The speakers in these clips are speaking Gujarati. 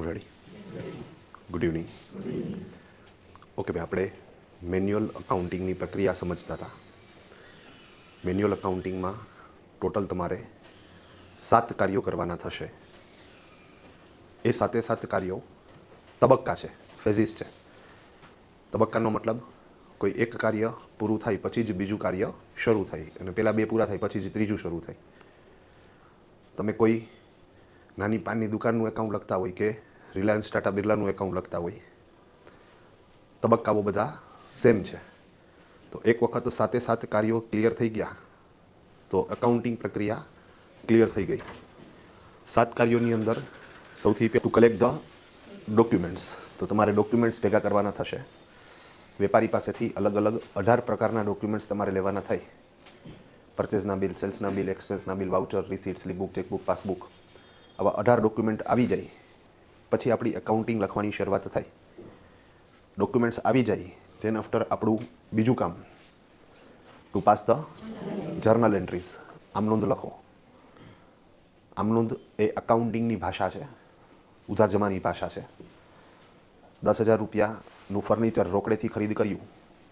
રેડી. Good evening. ઓકે ભાઈ, આપણે મેન્યુઅલ અકાઉન્ટિંગની પ્રક્રિયા સમજતા હતા. મેન્યુઅલ અકાઉન્ટિંગમાં ટોટલ તમારે 7 કાર્યો કરવાના થશે. એ 7 કાર્યો તબક્કા છે, ફેઝિસ છે. તબક્કાનો મતલબ કોઈ એક કાર્ય પૂરું થાય પછી જ બીજું કાર્ય શરૂ થાય, અને પહેલાં 2 પૂરા થાય પછી જ ત્રીજું શરૂ થાય. તમે કોઈ નાની પાનની દુકાનનું એકાઉન્ટ લખતા હોય કે રિલાયન્સ ટાટા બિરલાનું એકાઉન્ટ લખતા હોય, તબક્કાઓ બધા સેમ છે. તો એક વખત 7 કાર્યો ક્લિયર થઈ ગયા તો એકાઉન્ટિંગ પ્રક્રિયા ક્લિયર થઈ ગઈ. 7 કાર્યોની અંદર સૌથી પહેલું કલેક્ટ ધ ડોક્યુમેન્ટ્સ. તો તમારે ડોક્યુમેન્ટ્સ ભેગા કરવાના થશે. વેપારી પાસેથી અલગ અલગ 18 પ્રકારના ડોક્યુમેન્ટ્સ તમારે લેવાના થાય. પરચેઝના બિલ, સેલ્સના બિલ, એક્સપેન્સના bill, voucher, receipt, slip book, chequebook, passbook, આવા 18 ડોક્યુમેન્ટ આવી જાય પછી આપણી એકાઉન્ટિંગ લખવાની શરૂઆત થાય. ડોક્યુમેન્ટ્સ આવી જાય ધેન આફ્ટર આપણું બીજું કામ to pass the journal entries. આમનોંધ લખો. આમનોંધ એ અકાઉન્ટિંગની ભાષા છે, ઉધાર જમાની ભાષા છે. 10,000 રૂપિયાનું ફર્નિચર રોકડેથી ખરીદ કર્યું,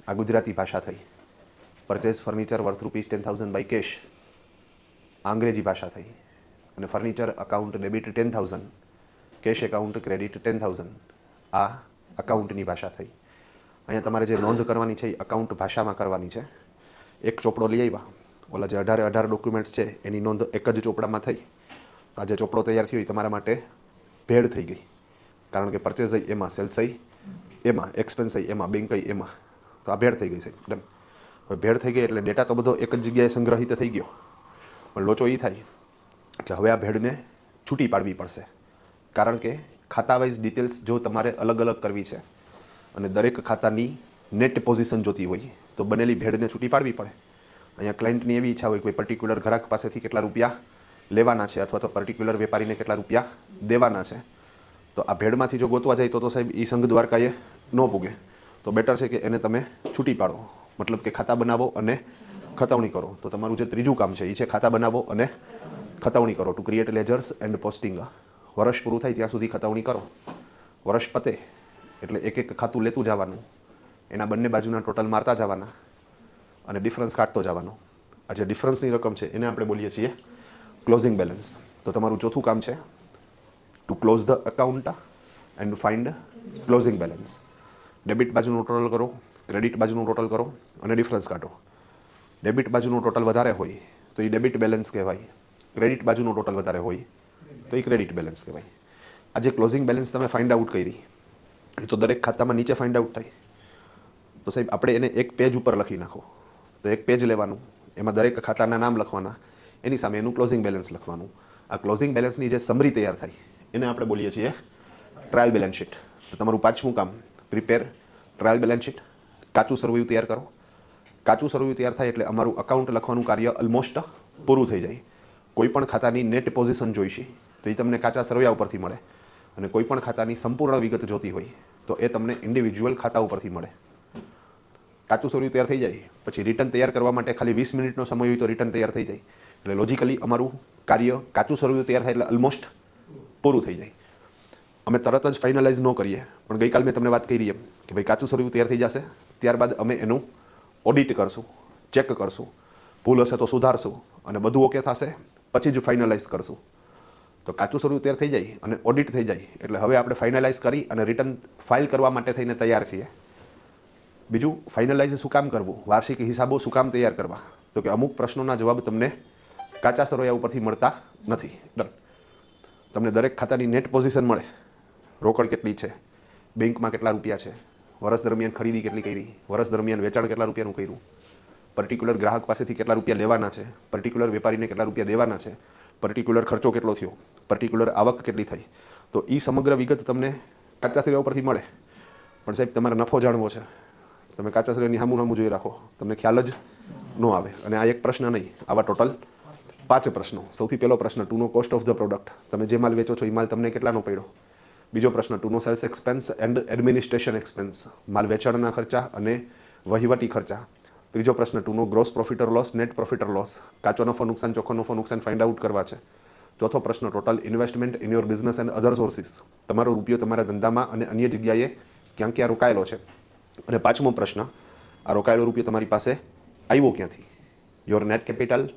આ ગુજરાતી ભાષા થઈ. Purchase furniture worth ₹10,000 by cash, આ અંગ્રેજી ભાષા થઈ. અને furniture account debit 10,000, cash account credit 10,000, આ અકાઉન્ટની ભાષા થઈ. અહીંયા તમારે જે નોંધ કરવાની છે એ અકાઉન્ટ ભાષામાં કરવાની છે. એક ચોપડો લઈ આવ્યા, ઓલા જે 18 ડોક્યુમેન્ટ્સ છે એની નોંધ એક જ ચોપડામાં થઈ. આ જે ચોપડો તૈયાર થયો એ તમારા માટે ભેળ થઈ ગઈ, કારણ કે પરચેઝ એમાં, સેલ્સ એમાં, એક્સપેન્સ એમાં, બેંક એમાં. તો આ ભેળ થઈ ગઈ છે. ડન. હવે ભેળ થઈ ગઈ એટલે ડેટા તો બધો એક જ જગ્યાએ સંગ્રહિત થઈ ગયો, પણ લોચો એ થાય કે હવે આ ભેળને છૂટી પાડવી પડશે. કારણ કે ખાતા વાઇઝ ડિટેલ્સ જો તમારે અલગ અલગ કરવી છે અને દરેક ખાતાની નેટ પોઝિશન જોતી હોય તો બનેલી ભેળને છૂટી પાડવી પડે. અહીંયા ક્લાયન્ટની એવી ઈચ્છા હોય કોઈ પર્ટિક્યુલર ગ્રાહક પાસેથી કેટલા રૂપિયા લેવાના છે અથવા તો પર્ટિક્યુલર વેપારીને કેટલા રૂપિયા દેવાના છે. તો આ ભેળમાંથી જો ગોતવા જાય તો સાહેબ એ સંઘ દ્વારકાએ ન પૂગે. તો બેટર છે કે એને તમે છૂટી પાડો, મતલબ કે ખાતા બનાવો અને ખતવણી કરો. તો તમારું જે ત્રીજું કામ છે એ છે ખાતા બનાવો અને ખતવણી કરો. To create ledgers and posting. વર્ષ પૂરું થાય ત્યાં સુધી ખતવણી કરો. વર્ષ પતે એટલે એક એક ખાતું લેતું જવાનું, એના બંને બાજુના ટોટલ મારતા જવાના અને ડિફરન્સ કાઢતો જવાનો. આ જે ડિફરન્સની રકમ છે એને આપણે બોલીએ છીએ ક્લોઝિંગ બેલેન્સ. તો તમારું ચોથું કામ છે to close the account and to find closing balance. Debit બાજુનું ટોટલ કરો, ક્રેડિટ બાજુનું ટોટલ કરો અને ડિફરન્સ કાઢો. ડેબિટ બાજુનું ટોટલ વધારે હોય તો એ ડેબિટ બેલેન્સ કહેવાય, ક્રેડિટ બાજુનું ટોટલ વધારે હોય તો એ ક્રેડિટ બેલેન્સ કહેવાય. આ જે ક્લોઝિંગ બેલેન્સ તમે ફાઇન્ડ આઉટ કરી એ તો દરેક ખાતામાં નીચે ફાઇન્ડ આઉટ થાય. તો સાહેબ આપણે એને એક પેજ ઉપર લખી નાખો. તો એક પેજ લેવાનું, એમાં દરેક ખાતાના નામ લખવાના, એની સામે એનું ક્લોઝિંગ બેલેન્સ લખવાનું. આ ક્લોઝિંગ બેલેન્સની જે સમરી તૈયાર થાય એને આપણે બોલીએ છીએ ટ્રાયલ બેલેન્સ શીટ. તો તમારું પાંચમું કામ પ્રિપેર ટ્રાયલ બેલેન્સ શીટ. કાચું સરવૈયું તૈયાર કરો. કાચું સરવૈયું તૈયાર થાય એટલે અમારું અકાઉન્ટ લખવાનું કાર્ય ઓલમોસ્ટ પૂરું થઈ જાય. કોઈ પણ ખાતાની નેટ પોઝિશન જોઈશે તો એ તમને કાચા સરવૈયા ઉપરથી મળે, અને કોઈ પણ ખાતાની સંપૂર્ણ વિગત જોતી હોય તો એ તમને ઇન્ડિવિજ્યુઅલ ખાતા ઉપરથી મળે. કાચું સરવૈયું તૈયાર થઈ જાય પછી રિટર્ન તૈયાર કરવા માટે ખાલી 20 મિનિટનો સમય હોય તો રિટર્ન તૈયાર થઈ જાય. એટલે લોજિકલી અમારું કાર્ય કાચું સરવૈયું તૈયાર થાય એટલે ઓલમોસ્ટ પૂરું થઈ જાય. અમે તરત જ ફાઇનલાઇઝ ન કરીએ, પણ ગઈકાલ મેં તમને વાત કરી એમ કે ભાઈ કાચું સરવૈયું તૈયાર થઈ જશે, ત્યારબાદ અમે એનું ઓડિટ કરશું, ચેક કરશું, ભૂલ હશે તો સુધારશું, અને બધું ઓકે થશે પછી જ ફાઇનલાઇઝ કરશું. તો કાચું સરવૈયું તૈયાર થઈ જાય અને ઓડિટ થઈ જાય એટલે હવે આપણે ફાઇનલાઇઝ કરી અને રિટર્ન ફાઇલ કરવા માટે થઈને તૈયાર છીએ. બીજું, ફાઇનલાઇઝ શું કામ કરવું, વાર્ષિક હિસાબો શું કામ તૈયાર કરવા, તો કે અમુક પ્રશ્નોના જવાબ તમને કાચા સરવૈયા ઉપરથી મળતા નથી. ડન. તમને દરેક ખાતાની નેટ પોઝિશન મળે, રોકડ કેટલી છે, બેંકમાં કેટલા રૂપિયા છે, વર્ષ દરમિયાન ખરીદી કેટલી કરી, વર્ષ દરમિયાન વેચાણ કેટલા રૂપિયાનું કર્યું, પર્ટિક્યુલર ગ્રાહક પાસેથી કેટલા રૂપિયા લેવાના છે, પર્ટિક્યુલર વેપારીને કેટલા રૂપિયા દેવાના છે, પર્ટિક્યુલર ખર્ચો કેટલો થયો, પર્ટિક્યુલર આવક કેટલી થઈ. તો એ સમગ્ર વિગત તમને કાચા સરવૈયા ઉપરથી મળે. પણ સાહેબ તમારે નફો જાણવો છે, તમે કાચા સરવૈયાની સામું જોઈ રાખો, તમને ખ્યાલ જ ન આવે. અને આ એક પ્રશ્ન નહીં, આવા ટોટલ 5 પ્રશ્નો. સૌથી પહેલો પ્રશ્ન, to know cost of the product. તમે જે માલ વેચો છો એ માલ તમને કેટલાનો પડ્યો. બીજો પ્રશ્ન, to know sales expense and administration expense. માલ વેચાણના ખર્ચા અને વહીવટી ખર્ચા. ત્રીજો પ્રશ્ન, to know gross profit or loss, net profit or loss. કાચો નફો નુકસાન, ચોખ્ખો નફો નુકસાન ફાઇન્ડ આઉટ કરવા છે. ચોથો પ્રશ્ન, total investment in your business and other sources. તમારો રૂપિયો તમારા ધંધામાં અને અન્ય જગ્યાએ ક્યાં ક્યાં રોકાયેલો છે. અને પાંચમો પ્રશ્ન, આ રોકાયેલો રૂપિયો તમારી પાસે આવ્યો ક્યાંથી. Your net capital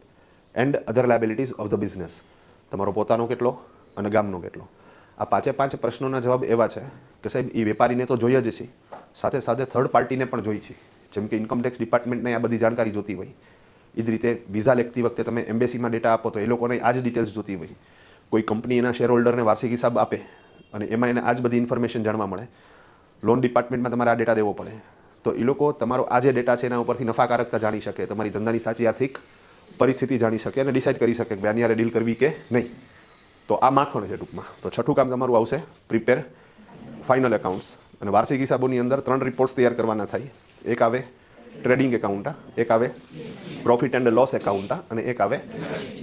and other liabilities of the business. તમારો પોતાનો કેટલો અને ગામનો કેટલો. આ પાંચ પ્રશ્નોના જવાબ એવા છે કે સાહેબ એ વેપારીને તો જોઈએ જ છે, સાથે સાથે થર્ડ પાર્ટીને પણ જોઈ છે. જેમ કે ઇન્કમટેક્સ ડિપાર્ટમેન્ટને આ બધી જાણકારી જોતી હોય. એ જ રીતે વિઝા લેખતી વખતે તમે એમ્બેસીમાં ડેટા આપો તો એ લોકોને આ જ ડિટેલ્સ જોતી હોય. કોઈ કંપની એના શેર હોલ્ડરને વાર્ષિક હિસાબ આપે અને એમાં એને આ જ બધી ઇન્ફોર્મેશન જાણવા મળે. લોન ડિપાર્ટમેન્ટમાં તમારે આ ડેટા દેવો પડે. તો એ લોકો તમારો આ જે ડેટા છે એના ઉપરથી નફાકારકતા જાણી શકે, તમારી ધંધાની સાચી આર્થિક પરિસ્થિતિ જાણી શકે અને ડિસાઇડ કરી શકે કે આની હારે ડીલ કરવી કે નહીં. તો આ માખણ છે ટૂંકમાં. તો છઠ્ઠું કામ તમારું આવશે પ્રિપેર ફાઇનલ એકાઉન્ટ્સ. અને વાર્ષિક હિસાબોની અંદર 3 રિપોર્ટ્સ તૈયાર કરવાના થાય. એક આવે ટ્રેડિંગ એકાઉન્ટ, એક આવે પ્રોફિટ એન્ડ લોસ એકાઉન્ટ અને એક આવે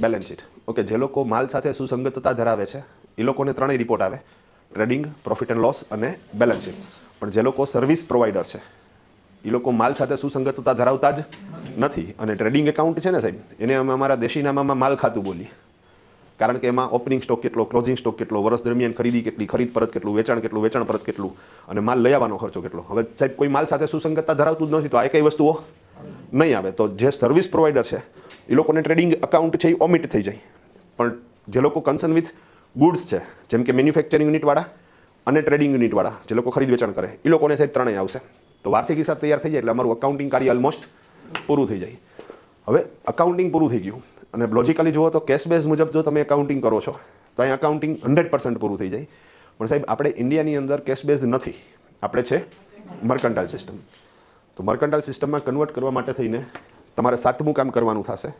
બેલેન્સ શીટ. ઓકે, જે લોકો માલ સાથે સુસંગતતા ધરાવે છે એ લોકોને 3 રિપોર્ટ આવે, ટ્રેડિંગ, પ્રોફિટ એન્ડ લોસ અને બેલેન્સ શીટ. પણ જે લોકો સર્વિસ પ્રોવાઈડર છે એ લોકો માલ સાથે સુસંગતતા ધરાવતા જ નથી. અને ટ્રેડિંગ એકાઉન્ટ છે ને સાહેબ, એને અમે અમારા દેશી નામામાં માલ ખાતું બોલીએ. કારણ કે એમાં ઓપનિંગ સ્ટોક કેટલો, ક્લોઝિંગ સ્ટોક કેટલો, વર્ષ દરમિયાન ખરીદી કેટલી, ખરીદ પરત કેટલું, વેચાણ પરત કેટલું અને માલ લઈ આવવાનો ખર્ચો કેટલો. હવે સાહેબ કોઈ માલ સાથે સુસંગતતા ધરાવતું જ નથી તો આ કઈ વસ્તુઓ નહીં આવે. તો જે સર્વિસ પ્રોવાઈડર છે એ લોકોને ટ્રેડિંગ એકાઉન્ટ છે એ ઓમિટ થઈ જાય. પણ જે લોકો કન્સર્ન વિથ ગુડ્સ છે, જેમ કે મેન્યુફેક્ચરિંગ યુનિટવાળા અને ટ્રેડિંગ યુનિટવાળા, જે લોકો ખરીદ વેચાણ કરે એ લોકોને સાહેબ 3 આવશે. તો વાર્ષિક હિસાબ તૈયાર થઈ જાય એટલે અમારું અકાઉન્ટિંગ કાર્ય ઓલમોસ્ટ પૂરું થઈ જાય. હવે અકાઉન્ટિંગ પૂરું થઈ ગયું અને લોજિકલી જુઓ તો કેશ બેઝ મુજબ જો તમે એકાઉન્ટિંગ કરો છો તો અહીં અકાઉન્ટિંગ 100% પૂરું થઈ જાય. પણ સાહેબ આપણે ઇન્ડિયાની અંદર કેશ બેઝ નથી, આપણે છે મર્કન્ટાઇલ સિસ્ટમ. તો મર્કન્ટાઇલ સિસ્ટમમાં કન્વર્ટ કરવા માટે થઈને તમારે 7મું કામ કરવાનું થશે,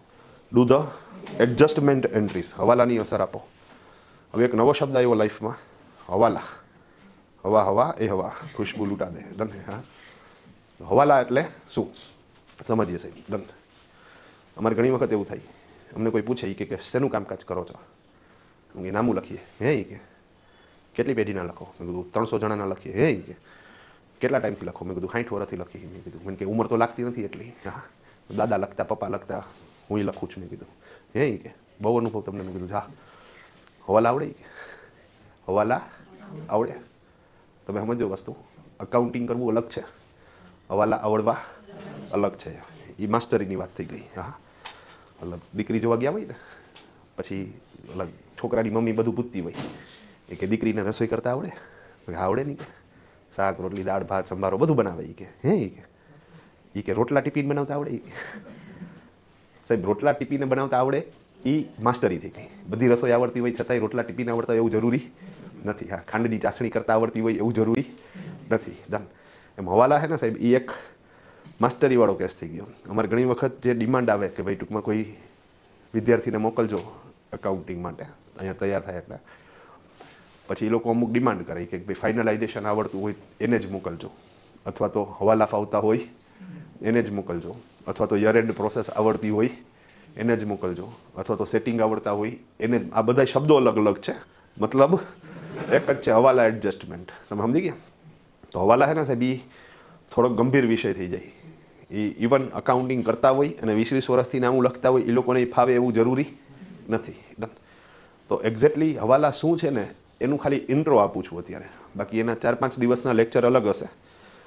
ડુ ધ એડજસ્ટમેન્ટ એન્ટ્રીઝ. હવાલાની અસર આપો. હવે એક નવો શબ્દ આવ્યો લાઈફમાં, હવાલા. હવા એ હવા, ખુશ્બુ લૂંટા દે. ડન. હા, હવાલા એટલે શું સમજીએ સાહેબ. ડન. અમારે ઘણી વખત એવું થાય, અમને કોઈ પૂછે એ કે શેનું કામકાજ કરો છો, એ નામું લખીએ. હે એ કે કેટલી પેઢીના લખો? મેં કીધું 300 જણાના લખીએ. હે એ કે કેટલા ટાઈમથી લખો? મેં કીધું 60 વર્ષથી લખી. મેં કીધું મને કે ઉંમર તો લાગતી નથી એટલી. હા, દાદા લખતા, પપ્પા લખતા, હું લખું છું. મેં કીધું હે એ કે બહુ અનુભવ તમને? મેં કીધું હા. હવાલા આવડે? હવાલા આવડે? તમે સમજો વસ્તુ, અકાઉન્ટિંગ કરવું અલગ છે, હવાલા આવડવા અલગ છે. એ માસ્ટરીની વાત થઈ ગઈ. હા, અલગ. દીકરી જોવા ગયા હોય ને પછી અલગ છોકરાની મમ્મી બધું પૂછતી હોય એ કે દીકરીને રસોઈ કરતા આવડે? આવડે નહીં કે શાક રોટલી દાળ ભાત સંભારો બધું બનાવે. એ કે હે એ કે રોટલા ટિફિન બનાવતા આવડે? સાહેબ રોટલા ટિફિન બનાવતા આવડે એ માસ્ટરી થઈ ગઈ. બધી રસોઈ આવડતી હોય છતાંય રોટલા ટિફિન આવડતા એવું જરૂરી નથી. હા, ખાંડની ચાસણી કરતા આવડતી હોય એવું જરૂરી નથી. ડન. એમ હવાલા છે ને સાહેબ એ એક માસ્ટરીવાળો કેસ થઈ ગયો. અમારે ઘણી વખત જે ડિમાન્ડ આવે કે ભાઈ ટૂંકમાં કોઈ વિદ્યાર્થીને મોકલજો એકાઉન્ટિંગ માટે અહીંયા તૈયાર થાય એટલે પછી એ લોકો અમુક ડિમાન્ડ કરે કે ભાઈ ફાઇનલાઇઝેશન આવડતું હોય એને જ મોકલજો, અથવા તો હવાલા ફાવતા હોય એને જ મોકલજો, અથવા તો યર એન્ડ પ્રોસેસ આવડતી હોય એને જ મોકલજો, અથવા તો સેટિંગ આવડતા હોય એને. આ બધા શબ્દો અલગ અલગ છે, મતલબ એક જ છે, હવાલા એડજસ્ટમેન્ટ. તમે સમજી ગયા? તો હવાલા છે ને સાહેબ એ થોડોક ગંભીર વિષય થઈ જાય. એ ઇવન અકાઉન્ટિંગ કરતા હોય અને 20-20 વર્ષથી નામું લખતા હોય એ લોકોને ફાવે એવું જરૂરી નથી. તો એક્ઝેક્ટલી હવાલા શું છે ને એનું ખાલી ઇન્ટ્રો આપું છું અત્યારે. બાકી એના 4-5 દિવસના લેક્ચર અલગ હશે.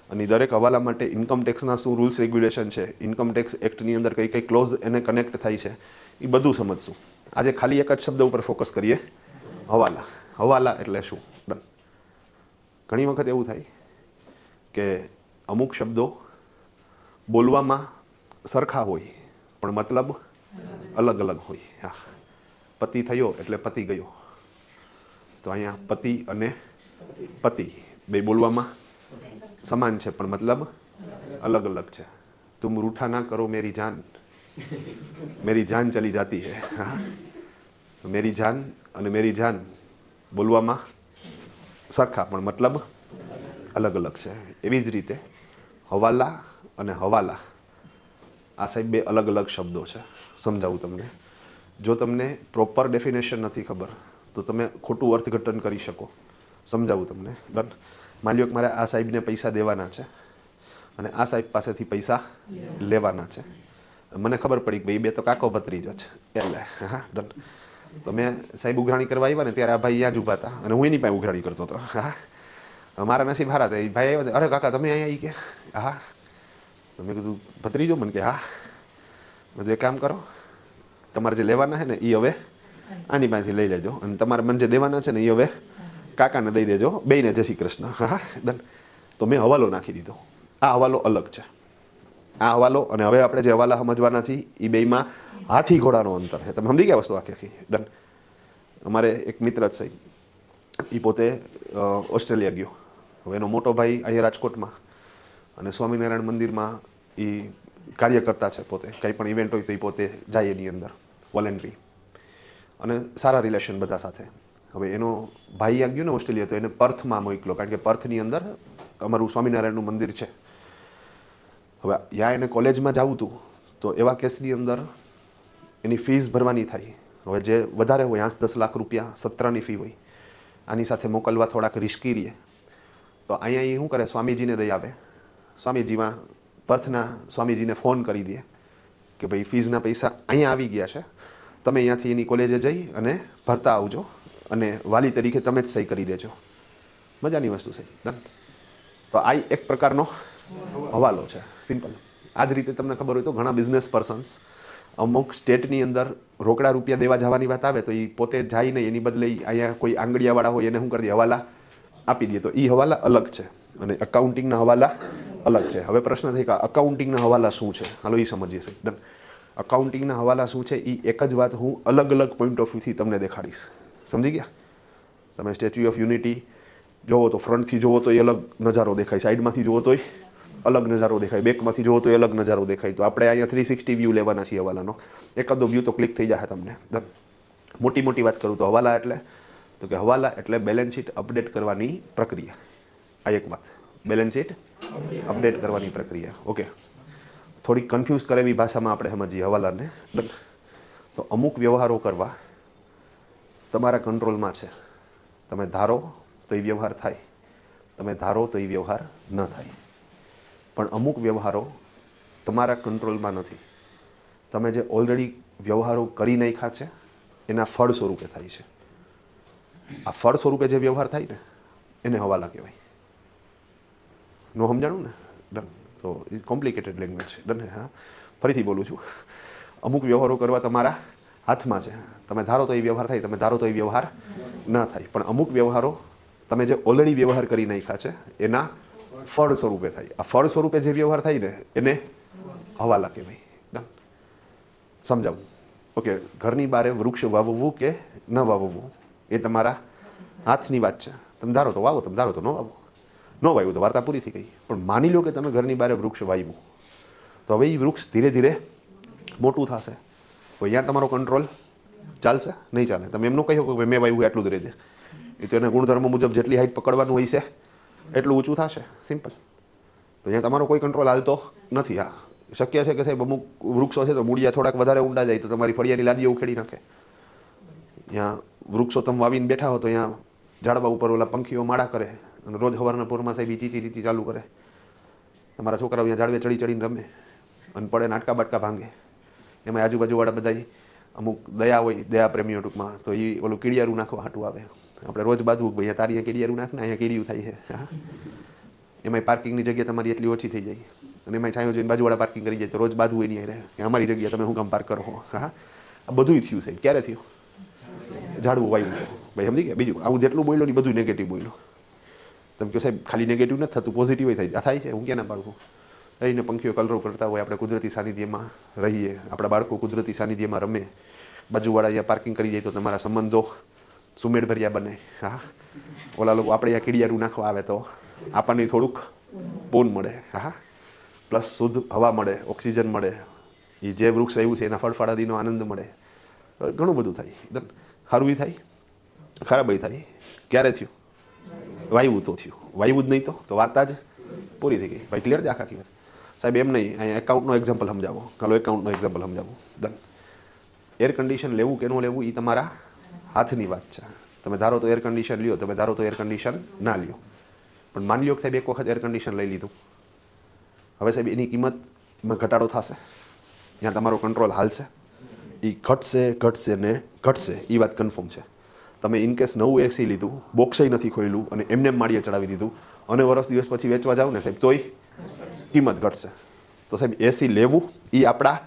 અને દરેક હવાલા માટે ઇન્કમ ટેક્સના શું રૂલ્સ રેગ્યુલેશન છે, ઇન્કમ ટેક્સ એક્ટની અંદર કઈ કઈ ક્લોઝ એને કનેક્ટ થાય છે, એ બધું સમજશું. આજે ખાલી એક જ શબ્દ ઉપર ફોકસ કરીએ, હવાલા. હવાલા એટલે શું? ડન. ઘણી વખત એવું થાય કે અમુક શબ્દો બોલવામાં સરખા હોય પણ મતલબ અલગ અલગ હોય. હા, પતિ થયો એટલે પતિ ગયો. તો અહીંયા પતિ અને પતિ બે બોલવામાં સમાન છે પણ મતલબ અલગ અલગ છે. તુમ રૂઠા ના કરો મેરી જાન ચલી જાતી હૈ. હા, મેરી જાન અને મેરી જાન બોલવામાં સરખા પણ મતલબ અલગ અલગ છે. એવી જ રીતે હવાલા અને હવાલા આ સાહેબ બે અલગ અલગ શબ્દો છે. સમજાવું તમને. જો તમને પ્રોપર ડેફિનેશન નથી ખબર તો તમે ખોટું અર્થઘટન કરી શકો. સમજાવું તમને. ડન. માની લો કે મારે આ સાહેબને પૈસા દેવાના છે અને આ સાહેબ પાસેથી પૈસા લેવાના છે. મને ખબર પડી કે ભાઈ બે તો કાકો ભત્રીજો છે એટલે હા ડન. તો મેં સાહેબ ઉઘરાણી કરવા આવ્યા ને ત્યારે આ ભાઈ અહીંયા જ ઊભા હતા અને હું એની પાસે ઉઘરાણી કરતો હતો. હા, મારા નસીબ હારા હતા. એ ભાઈ આવ્યા, અરે કાકા તમે અહીંયા આવી કે હા. તો મેં કીધું ભત્રીજો મને કે હા. બધું એક કામ કરો, તમારે જે લેવાના છે ને એ હવે આની પાસેથી લઈ લેજો અને તમારે મને જે દેવાના છે ને એ હવે કાકાને દઈ દેજો, બેયને જય શ્રી કૃષ્ણ. હા ડન. તો મેં હવાલો નાખી દીધો. આ હવાલો અલગ છે. આ હવાલો અને હવે આપણે જે હવાલા સમજવાના છીએ એ બેયમાં હાથી ઘોડાનો અંતર છે. તમે સમજી ગયા વસ્તુ આખી આખી? ડન. અમારે એક મિત્ર જ સાહેબ, એ પોતે ઓસ્ટ્રેલિયા ગયો. હવે એનો મોટો ભાઈ અહીંયા રાજકોટમાં અને સ્વામિનારાયણ મંદિરમાં એ કાર્યકર્તા છે. પોતે કંઈ પણ ઇવેન્ટ હોય તો એ પોતે જાય એની અંદર વોલેન્ટરી અને સારા રિલેશન બધા સાથે. હવે એનો ભાઈ આ ગયો ને ઓસ્ટ્રેલિયા, તો એને પર્થમાં મોકલો, કારણ કે પર્થની અંદર અમારું સ્વામિનારાયણનું મંદિર છે. હવે ત્યાં એને કોલેજમાં જવું હતું તો એવા કેસની અંદર એની ફીસ ભરવાની થાય. હવે જે વધારે હોય 8-10 લાખ રૂપિયા સત્રની ફી હોય, આની સાથે મોકલવા થોડાક રિસ્કી રહે. તો અહીંયા એ શું કરે, સ્વામીજીને દઈ આવે. સ્વામીજીમાં પર્થના સ્વામીજીને ફોન કરી દે કે ભાઈ ફીઝના પૈસા અહીંયા આવી ગયા છે, તમે અહીંયાથી એની કોલેજે જઈ અને ભરતા આવજો અને વાલી તરીકે તમે જ સહી કરી દેજો. મજાની વસ્તુ છે. ડન. તો આ એક પ્રકારનો હવાલો છે, સિમ્પલ. આ જ રીતે તમને ખબર હોય તો ઘણા બિઝનેસ પર્સન્સ અમુક સ્ટેટની અંદર રોકડા રૂપિયા દેવા જવાની વાત આવે તો એ પોતે જાય નહીં, એની બદલે અહીંયા કોઈ આંગળીયાવાળા હોય એને શું કરી દે, હવાલા આપી દે. તો એ હવાલા અલગ છે અને અકાઉન્ટિંગના હવાલા અલગ છે. હવે પ્રશ્ન થાય કે અકાઉન્ટિંગના હવાલા શું છે? હાલો એ સમજીએ છીએ. ડન. અકાઉન્ટિંગના હવાલા શું છે એ એક જ વાત હું અલગ અલગ પોઈન્ટ ઓફ વ્યૂથી તમને દેખાડીશ. સમજી ગયા? તમે સ્ટેચ્યુ ઓફ યુનિટી જોવો તો ફ્રન્ટથી જોવો તો એ અલગ નજારો દેખાય, સાઈડમાંથી જોવો તોય અલગ નજારો દેખાય, બેકમાંથી જોવો તો એ અલગ નજારો દેખાય. તો આપણે અહીંયા 360 વ્યૂ લેવાના છીએ હવાલાનો. એકાદો વ્યૂ તો ક્લિક થઈ જશે તમને. મોટી મોટી વાત કરું તો હવાલા એટલે તો કે હવાલા એટલે બેલેન્સ શીટ અપડેટ કરવાની પ્રક્રિયા. આ એક વાત, બેલેન્સ શીટ અપડેટ કરવાની પ્રક્રિયા. ઓકે, થોડીક કન્ફ્યુઝ કરે એવી ભાષામાં આપણે સમજીએ હવાલાને. તો અમુક વ્યવહારો કરવા તમારા કંટ્રોલમાં છે. તમે ધારો તો એ વ્યવહાર થાય, તમે ધારો તો એ વ્યવહાર ન થાય. પણ અમુક વ્યવહારો તમારા કંટ્રોલમાં નથી. તમે જે ઓલરેડી વ્યવહારો કરી નાખ્યા છે એના ફળ સ્વરૂપે થાય છે. આ ફળ સ્વરૂપે જે વ્યવહાર થાય ને એને હવાલા કહેવાય. નો સમજાણું ને? ડન. તો એ કોમ્પ્લિકેટેડ લેંગ્વેજ છે. ડન. હા, ફરીથી બોલું છું. અમુક વ્યવહારો કરવા તમારા હાથમાં છે. તમે ધારો તો એ વ્યવહાર થાય, તમે ધારો તો એ વ્યવહાર ન થાય. પણ અમુક વ્યવહારો તમે જે ઓલરેડી વ્યવહાર કરી નાખ્યા છે એના ફળ સ્વરૂપે થાય. આ ફળ સ્વરૂપે જે વ્યવહાર થાય ને એને હવાલા કહેવાય. ડન. સમજાવું? ઓકે, ઘરની બારે વૃક્ષ વાવવું કે ન વાવવું એ તમારા હાથની વાત છે. તમે ધારો તો વાવો, તમે ધારો તો ન વાવો. ન વાવ્યું તો વાર્તા પૂરી થઈ ગઈ. પણ માની લો કે તમે ઘરની બારે વૃક્ષ વાવ્યું, તો હવે એ વૃક્ષ ધીરે ધીરે મોટું થશે. તો અહીંયા તમારો કંટ્રોલ ચાલશે? નહીં ચાલે. તમે એમ ન કહી શકો કે મેં વાવ્યું એટલું જ રહેજે. એ તો એના ગુણધર્મ મુજબ જેટલી હાઈટ પકડવાનું હોય છે એટલું ઊંચું થશે. સિમ્પલ. તો અહીંયા તમારો કોઈ કંટ્રોલ હાલતો નથી. હા, શક્ય છે કે સાહેબ અમુક વૃક્ષો છે તો મૂળિયા થોડાક વધારે ઊંડા જાય તો તમારી ફળિયાની લાદીઓ ઉખેડી નાખે. ત્યાં વૃક્ષો તમે વાવીને બેઠા હો તો અહીંયા ઝાડવા ઉપર ઓલા પંખીઓ માળા કરે અને રોજ સવારના પોરમાં સાહેબ ચીચી ચીચી ચાલુ કરે. તમારા છોકરાઓ અહીંયા ઝાડવે ચડી ચડીને રમે અને પડે નાટકા બાટકા ભાંગે. એમાં આજુબાજુવાળા બધા અમુક દયા હોય, દયા પ્રેમીઓ ટૂંકમાં, તો એ ઓલું કીડિયારું નાખવા હાટું આવે. આપણે રોજ બાજુ ભાઈ તારી અહીંયા કીડિયારું નાખ ને અહીંયા કીડિયું થાય છે. હા, એમાંય પાર્કિંગની જગ્યા તમારી એટલી ઓછી થઈ જાય અને એમાં છાંયો જોઈને બાજુવાળા પાર્કિંગ કરી જાય તો રોજ બાજુ એની રહે કે અમારી જગ્યા તમે શું કામ પાર્ક કરો? હા, આ બધું થયું છે. ક્યારે થયું? ઝાડવું વાવ્યું. ભાઈ સમજી ગયા? બીજું આવું જેટલું બોલ્યો ને બધું નેગેટિવ બોલ્યો. તમે કહો સાહેબ ખાલી નેગેટિવ નથી થતું, પોઝિટિવ થાય. આ થાય છે. હું ક્યાં ના પાડું? એને પંખીઓ કલરવ કરતા હોય, આપણે કુદરતી સાનિધ્યમાં રહીએ, આપણા બાળકો કુદરતી સાનિધ્યમાં રમે, બાજુવાળા અહીંયા પાર્કિંગ કરી જાય તો તમારા સંબંધો સુમેળભર્યા બને. હા, ઓલા લોકો આપણે અહીંયા કીડિયારું નાખવા આવે તો આપણને થોડુંક પૂન મળે. હા, પ્લસ શુદ્ધ હવા મળે, ઓક્સિજન મળે, એ જે વૃક્ષ આવ્યું છે એના ફળફળાદીનો આનંદ મળે. ઘણું બધું થાય. સારું થાય, ખરાબ થાય. ક્યારે થયું? વાયવું તો થયું. વાયવું જ નહીં તો વાર્તા જ પૂરી થઈ ગઈ. ભાઈ ક્લિયર છે આખી વાત? સાહેબ એમ નહીં, અહીંયા એકાઉન્ટનો એક્ઝામ્પલ સમજાવો. ચાલો એકાઉન્ટનો એક્ઝામ્પલ સમજાવો. ડન. એર કન્ડિશન લેવું કે ન લેવું એ તમારા હાથની વાત છે. તમે ધારો તો એર કન્ડિશન લ્યો, તમે ધારો તો એર કન્ડિશન ના લ્યો. પણ માની લો કે સાહેબ એક વખત એર કન્ડિશન લઈ લીધું, હવે સાહેબ એની કિંમતમાં ઘટાડો થશે, ત્યાં તમારો કંટ્રોલ હાલશે. એ એ ઘટશે ને ઘટશે એ વાત કન્ફર્મ છે. તમે ઇનકેસ નવું એસી લીધું, બોક્સે નથી ખોલ્યું અને એમને માળીએ ચડાવી દીધું અને વર્ષ દિવસ પછી વેચવા જાવ ને સાહેબ તોય કિંમત ઘટશે. તો સાહેબ એસી લેવું એ આપણા